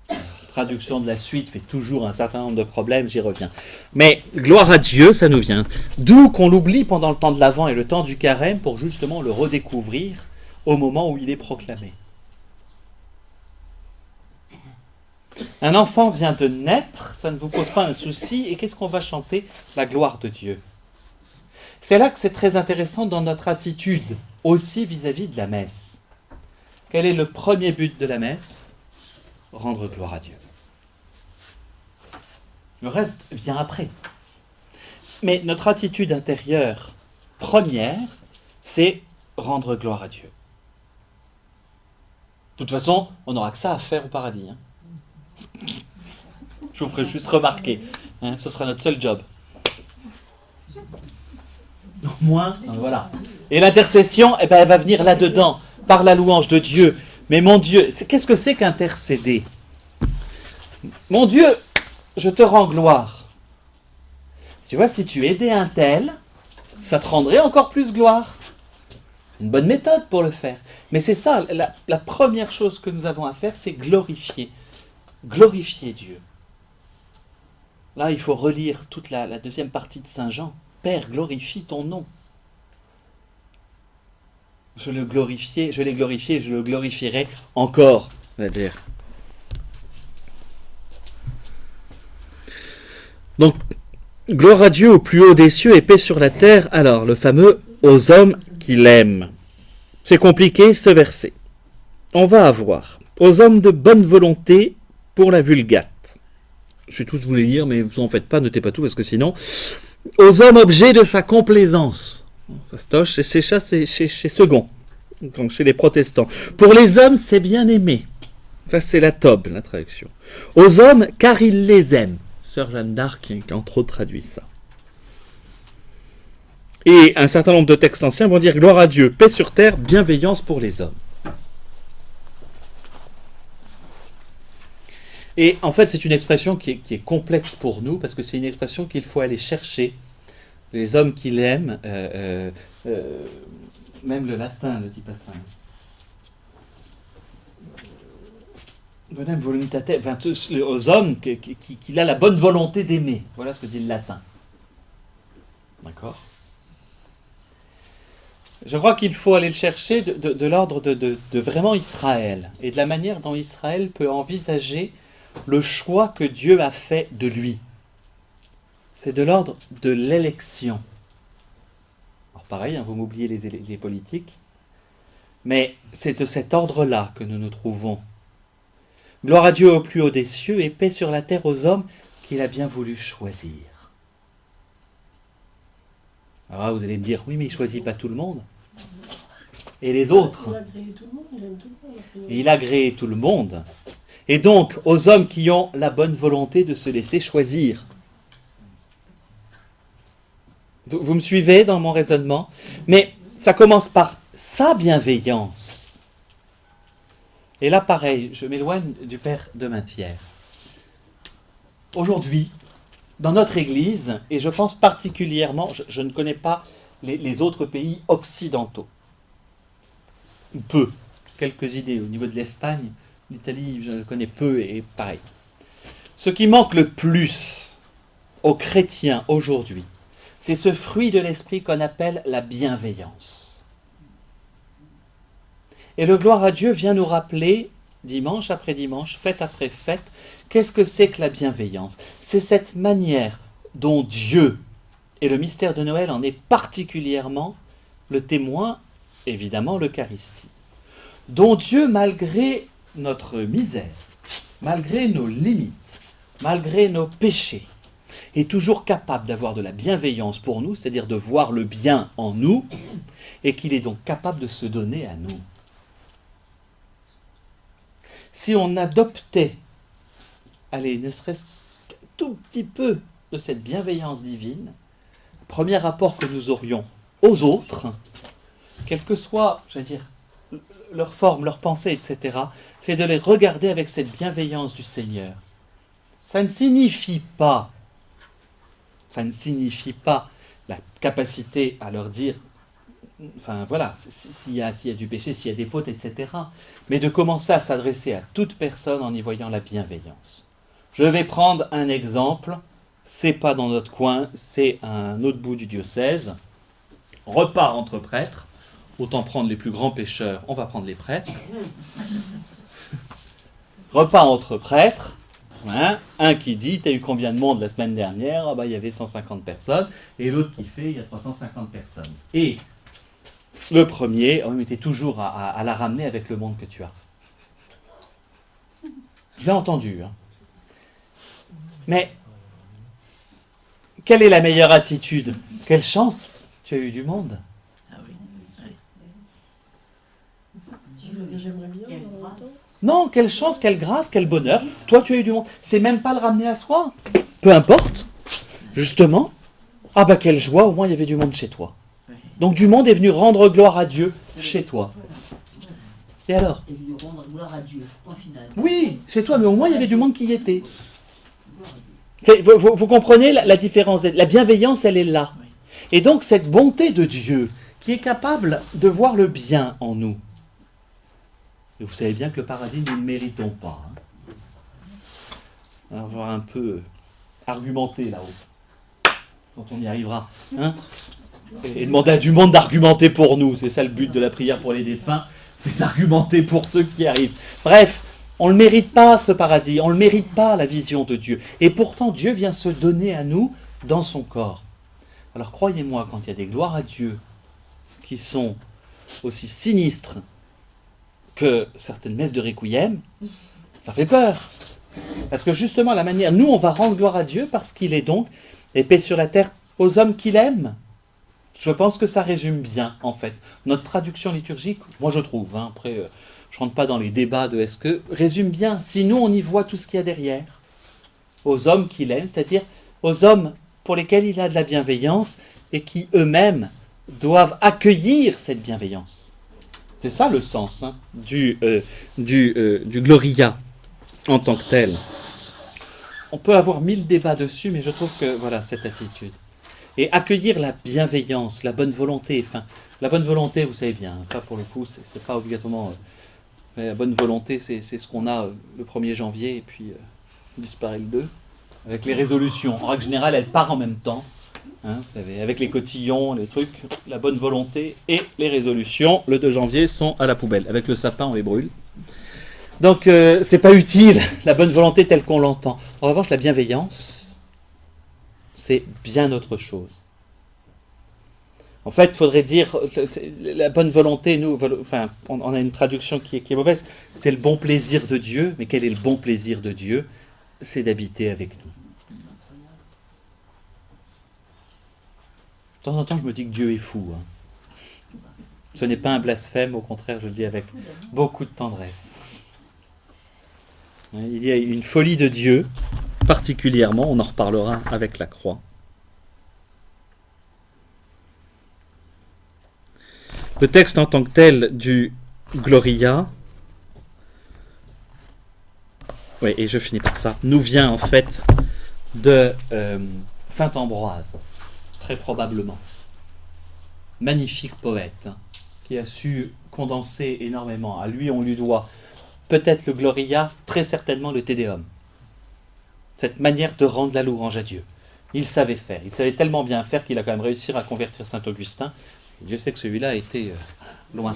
La traduction de la suite fait toujours un certain nombre de problèmes, j'y reviens. Mais gloire à Dieu, ça nous vient. D'où qu'on l'oublie pendant le temps de l'Avent et le temps du Carême pour justement le redécouvrir au moment où il est proclamé. Un enfant vient de naître, ça ne vous pose pas un souci, et qu'est-ce qu'on va chanter? La gloire de Dieu. C'est là que c'est très intéressant dans notre attitude, aussi vis-à-vis de la messe. Quel est le premier but de la messe? Rendre gloire à Dieu. Le reste vient après. Mais notre attitude intérieure première, c'est rendre gloire à Dieu. De toute façon, on n'aura que ça à faire au paradis. Je vous ferai juste remarquer. Ce sera notre seul job. Au moins, voilà. Et l'intercession, elle va venir là-dedans, par la louange de Dieu. Mais mon Dieu, qu'est-ce que c'est qu'intercéder? mon Dieu, je te rends gloire. Tu vois, si tu aidais un tel, ça te rendrait encore plus gloire. Une bonne méthode pour le faire. Mais c'est ça, la première chose que nous avons à faire, c'est glorifier. Glorifier Dieu. Là, il faut relire toute la deuxième partie de Saint Jean. Père, glorifie ton nom. Je l'ai glorifié, je le glorifierai encore, on va dire. Donc, gloire à Dieu au plus haut des cieux et paix sur la terre. Alors, le fameux « aux hommes qui l'aiment ». C'est compliqué ce verset. On va avoir « aux hommes de bonne volonté pour la Vulgate ». Je vais tous vous les lire, mais vous en faites pas, notez pas tout, parce que sinon... « aux hommes objets de sa complaisance ». Fastoche, c'est ça, c'est chez Second, donc chez les protestants. Pour les hommes, c'est bien aimé. Ça, c'est la Tobe, la traduction. Aux hommes, car il les aime. Sœur Jeanne d'Arc, qui entre autres traduit ça. Et un certain nombre de textes anciens vont dire gloire à Dieu, paix sur terre, bienveillance pour les hommes. Et en fait, c'est une expression qui est complexe pour nous, parce que c'est une expression qu'il faut aller chercher. Les hommes qui l'aiment, même le latin ne dit pas ça. Bonum voluntate, aux hommes qu'il a la bonne volonté d'aimer. Voilà ce que dit le latin. D'accord ? Je crois qu'il faut aller le chercher de l'ordre de vraiment Israël, et de la manière dont Israël peut envisager le choix que Dieu a fait de lui. C'est de l'ordre de l'élection. Alors pareil, vous m'oubliez les politiques, mais c'est de cet ordre-là que nous nous trouvons. Gloire à Dieu au plus haut des cieux et paix sur la terre aux hommes qu'il a bien voulu choisir. Alors vous allez me dire, oui mais il ne choisit pas tout le monde. Et les autres? Il a créé tout le monde, il aime tout le monde. Il a créé tout le monde. Et donc, aux hommes qui ont la bonne volonté de se laisser choisir. Vous me suivez dans mon raisonnement? Mais ça commence par sa bienveillance. Et là, pareil, je m'éloigne du Père de Mainthière. Aujourd'hui, dans notre Église, et je pense particulièrement, je ne connais pas les autres pays occidentaux. Peu, quelques idées. Au niveau de l'Espagne, l'Italie, je connais peu et pareil. Ce qui manque le plus aux chrétiens aujourd'hui, c'est ce fruit de l'esprit qu'on appelle la bienveillance. Et le gloire à Dieu vient nous rappeler, dimanche après dimanche, fête après fête, qu'est-ce que c'est que la bienveillance? C'est cette manière dont Dieu, et le mystère de Noël en est particulièrement le témoin, évidemment l'Eucharistie, dont Dieu, malgré notre misère, malgré nos limites, malgré nos péchés, est toujours capable d'avoir de la bienveillance pour nous, c'est-à-dire de voir le bien en nous, et qu'il est donc capable de se donner à nous. Si on adoptait, allez, ne serait-ce qu'un tout petit peu de cette bienveillance divine, le premier rapport que nous aurions aux autres, quelle que soit, j'allais dire, leur forme, leur pensée, etc., c'est de les regarder avec cette bienveillance du Seigneur. Ça ne signifie pas la capacité à leur dire, enfin voilà, s'il y a du péché, s'il y a des fautes, etc., mais de commencer à s'adresser à toute personne en y voyant la bienveillance. Je vais prendre un exemple, c'est pas dans notre coin, c'est à un autre bout du diocèse, repas entre prêtres. Autant prendre les plus grands pécheurs, on va prendre les prêtres. Repas entre prêtres. Hein, un qui dit, t'as eu combien de monde la semaine dernière? Ah bah, il y avait 150 personnes. Et l'autre qui fait, il y a 350 personnes. Et le premier, mais t'es toujours à la ramener avec le monde que tu as. Je l'ai entendu. Hein. Mais, quelle est la meilleure attitude? Quelle chance tu as eu du monde. J'aimerais bien en même temps. Non, quelle chance, quelle grâce, quel bonheur. Toi, tu as eu du monde. C'est même pas le ramener à soi. Peu importe. Justement. Ah bah quelle joie, au moins il y avait du monde chez toi. Donc du monde est venu rendre gloire à Dieu chez toi. Et alors? Et venu rendre gloire à Dieu, point final. Oui, chez toi, mais au moins il y avait du monde qui y était. Vous comprenez la différence? La bienveillance, elle est là. Et donc, cette bonté de Dieu, qui est capable de voir le bien en nous. Et vous savez bien que le paradis, nous ne le méritons pas. On va voir un peu argumenter là-haut, quand on y arrivera. Et demander à du monde d'argumenter pour nous. C'est ça le but de la prière pour les défunts, c'est d'argumenter pour ceux qui arrivent. Bref, on ne le mérite pas, ce paradis, on ne le mérite pas, la vision de Dieu. Et pourtant, Dieu vient se donner à nous dans son corps. Alors croyez-moi, quand il y a des gloires à Dieu qui sont aussi sinistres que certaines messes de Requiem, ça fait peur. Parce que justement, la manière, nous, on va rendre gloire à Dieu parce qu'il est donc épée sur la terre aux hommes qu'il aime. Je pense que ça résume bien, en fait. Notre traduction liturgique, moi je trouve, après, je ne rentre pas dans les débats de est-ce que, résume bien. Si nous, on y voit tout ce qu'il y a derrière, aux hommes qu'il aime, c'est-à-dire aux hommes pour lesquels il a de la bienveillance et qui eux-mêmes doivent accueillir cette bienveillance. C'est ça le sens du Gloria en tant que tel. On peut avoir 1000 débats dessus, mais je trouve que voilà cette attitude. Et accueillir la bienveillance, la bonne volonté. Enfin, la bonne volonté, vous savez bien, ça pour le coup, c'est pas obligatoirement... la bonne volonté, c'est ce qu'on a le 1er janvier et puis disparaît le 2. Avec les résolutions. En règle générale, elles partent en même temps. Vous savez, avec les cotillons, les trucs, la bonne volonté et les résolutions, le 2 janvier, sont à la poubelle. Avec le sapin, on les brûle. Donc, c'est pas utile, la bonne volonté telle qu'on l'entend. En revanche, la bienveillance, c'est bien autre chose. En fait, il faudrait dire, la bonne volonté, nous, enfin, on a une traduction qui est mauvaise, c'est le bon plaisir de Dieu. Mais quel est le bon plaisir de Dieu? C'est d'habiter avec nous. De temps en temps, je me dis que Dieu est fou. Ce n'est pas un blasphème, au contraire, je le dis avec beaucoup de tendresse. Il y a une folie de Dieu, particulièrement, on en reparlera avec la croix. Le texte en tant que tel du Gloria, oui, et je finis par ça, nous vient en fait de Saint Ambroise, très probablement. Magnifique poète, qui a su condenser énormément. À lui, on lui doit peut-être le Gloria, très certainement le Te Deum. Cette manière de rendre la louange à Dieu. Il savait faire. Il savait tellement bien faire qu'il a quand même réussi à convertir Saint-Augustin. Et Dieu sait que celui-là a été loin.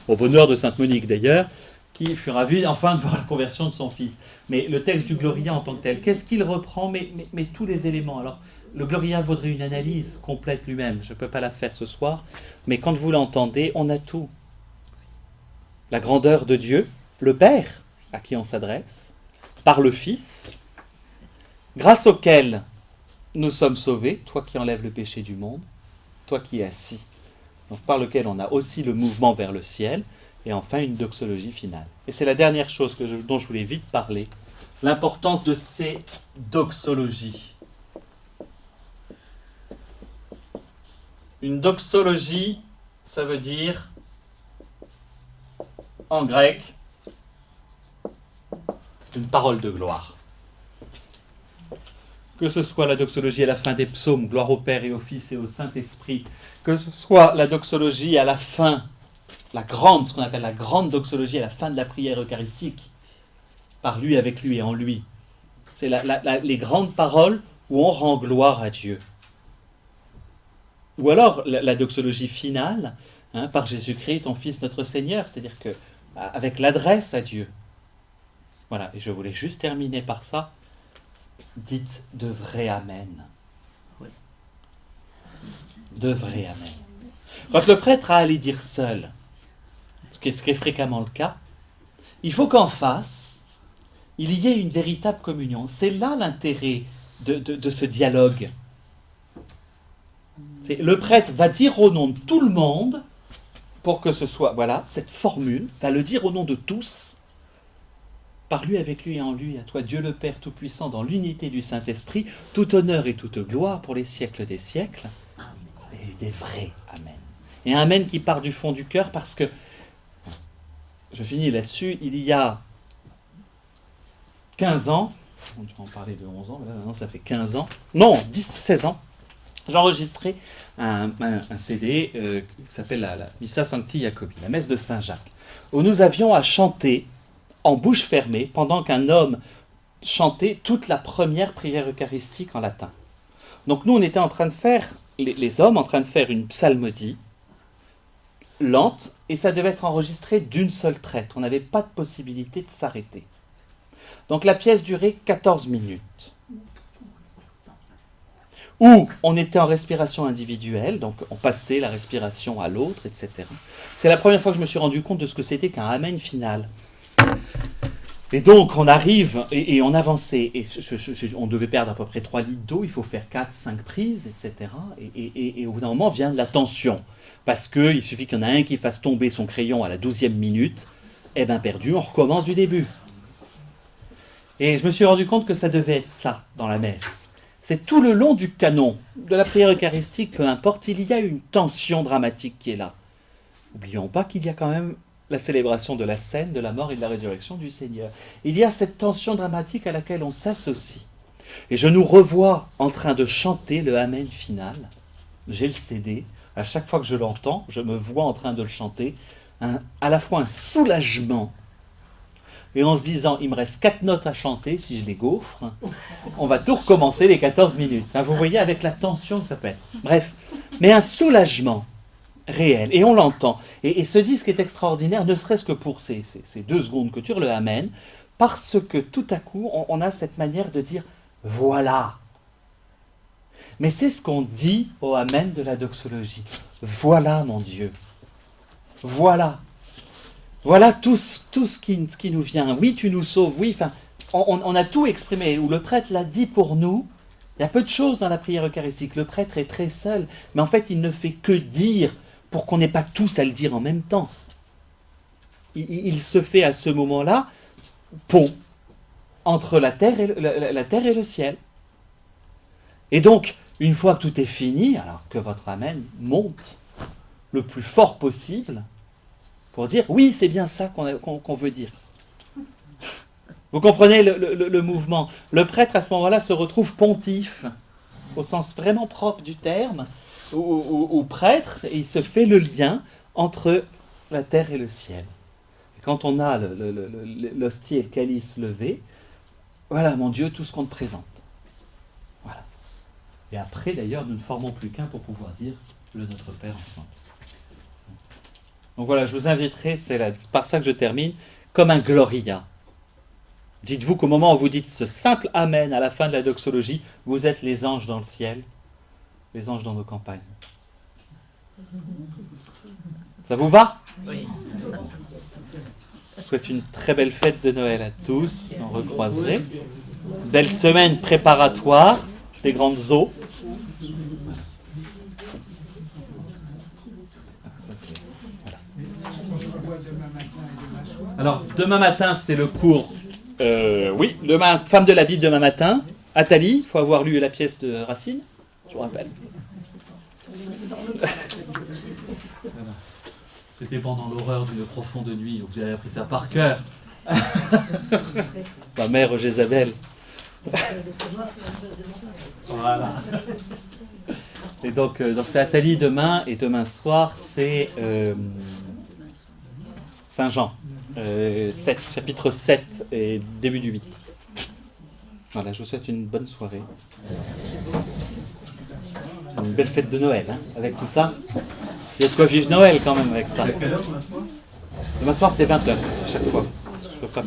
Au bonheur de Sainte Monique d'ailleurs, qui fut ravi enfin de voir la conversion de son fils. Mais le texte du Gloria en tant que tel, qu'est-ce qu'il reprend? Mais tous les éléments. Alors, le Gloria vaudrait une analyse complète lui-même. Je ne peux pas la faire ce soir. Mais quand vous l'entendez, on a tout. La grandeur de Dieu, le Père, à qui on s'adresse, par le Fils, grâce auquel nous sommes sauvés, toi qui enlèves le péché du monde, toi qui es assis, donc par lequel on a aussi le mouvement vers le ciel, et enfin une doxologie finale. Et c'est la dernière chose dont je voulais vite parler, l'importance de ces doxologies. Une doxologie, ça veut dire, en grec, une parole de gloire. Que ce soit la doxologie à la fin des psaumes, gloire au Père et au Fils et au Saint-Esprit, que ce soit la doxologie à la fin, ce qu'on appelle la grande doxologie à la fin de la prière eucharistique, par lui, avec lui et en lui. C'est les grandes paroles où on rend gloire à Dieu. Ou alors la doxologie finale, par Jésus-Christ, ton Fils, notre Seigneur, c'est-à-dire que avec l'adresse à Dieu. Voilà, et je voulais juste terminer par ça. Dites de vrai Amen. Oui. De vrai Amen. Quand le prêtre a à les dire seul, ce qui est fréquemment le cas, il faut qu'en face, il y ait une véritable communion. C'est là l'intérêt de ce dialogue. Le prêtre va dire au nom de tout le monde, pour que ce soit, voilà, cette formule, va le dire au nom de tous, par lui, avec lui et en lui, à toi Dieu le Père Tout-Puissant, dans l'unité du Saint-Esprit, tout honneur et toute gloire pour les siècles des siècles, et des vrais Amen. Et un Amen qui part du fond du cœur, parce que, je finis là-dessus, il y a 15 ans, on devrait en parler de 11 ans, mais là maintenant ça fait 15 ans, non, 16 ans, j'ai enregistré un CD qui s'appelle la Missa Sancti Jacobi, la messe de Saint-Jacques, où nous avions à chanter en bouche fermée pendant qu'un homme chantait toute la première prière eucharistique en latin. Donc nous on était en train de faire, les hommes en train de faire une psalmodie lente, et ça devait être enregistré d'une seule traite. On n'avait pas de possibilité de s'arrêter. Donc la pièce durait 14 minutes. Où on était en respiration individuelle, donc on passait la respiration à l'autre, etc. C'est la première fois que je me suis rendu compte de ce que c'était qu'un Amen final. Et donc on arrive, et on avançait, et on devait perdre à peu près 3 litres d'eau, il faut faire 4-5 prises, etc. Et au bout d'un moment vient de la tension, parce qu'il suffit qu'il y en a un qui fasse tomber son crayon à la 12e minute, et bien perdu, on recommence du début. Et je me suis rendu compte que ça devait être ça dans la messe. C'est tout le long du canon, de la prière eucharistique, peu importe, il y a une tension dramatique qui est là. N'oublions pas qu'il y a quand même la célébration de la scène, de la mort et de la résurrection du Seigneur. Il y a cette tension dramatique à laquelle on s'associe. Et je nous revois en train de chanter le Amen final. J'ai le CD. À chaque fois que je l'entends, je me vois en train de le chanter. À la fois un soulagement, et en se disant, il me reste 4 notes à chanter, si je les gaufre, on va tout recommencer les 14 minutes. Vous voyez, avec la tension que ça peut être. Bref, mais un soulagement réel, et on l'entend. Et ce disque est extraordinaire, ne serait-ce que pour ces 2 secondes que dure le Amen, parce que tout à coup, on a cette manière de dire, voilà. Mais c'est ce qu'on dit au Amen de la doxologie. Voilà, mon Dieu. Voilà. Voilà tout ce qui nous vient. Oui, tu nous sauves, oui. Enfin, on a tout exprimé. Où le prêtre l'a dit pour nous. Il y a peu de choses dans la prière eucharistique. Le prêtre est très seul. Mais en fait, il ne fait que dire pour qu'on n'ait pas tous à le dire en même temps. Il se fait à ce moment-là pont entre la terre et le ciel. Et donc, une fois que tout est fini, alors que votre Amen monte le plus fort possible, pour dire, oui, c'est bien ça qu'on veut dire. Vous comprenez le mouvement. Le prêtre, à ce moment-là, se retrouve pontife, au sens vraiment propre du terme, ou prêtre, et il se fait le lien entre la terre et le ciel. Et quand on a l'hostie et le calice levés, voilà, mon Dieu, tout ce qu'on te présente. Voilà. Et après, d'ailleurs, nous ne formons plus qu'un pour pouvoir dire le Notre Père ensemble. Donc voilà, je vous inviterai, c'est par ça que je termine, comme un Gloria. Dites-vous qu'au moment où vous dites ce simple Amen à la fin de la doxologie, vous êtes les anges dans le ciel, les anges dans nos campagnes. Ça vous va? Oui. Je vous souhaite une très belle fête de Noël à tous, on recroiserait. Belle semaine préparatoire des grandes eaux. Alors, demain matin, c'est le cours. Oui, demain, femme de la Bible demain matin. Athalie, il faut avoir lu la pièce de Racine, je vous rappelle. C'était pendant l'horreur d'une profonde nuit, où vous avez appris ça par cœur. Ma mère Jézabel. Voilà. Et donc c'est Athalie demain, et demain soir, c'est Saint Jean, 7, chapitre 7 et début du 8. Voilà, je vous souhaite une bonne soirée. Une belle fête de Noël, hein, avec tout ça. Il y a de quoi vivre Noël quand même avec ça. Demain soir, c'est 20h, à chaque fois. Je peux pas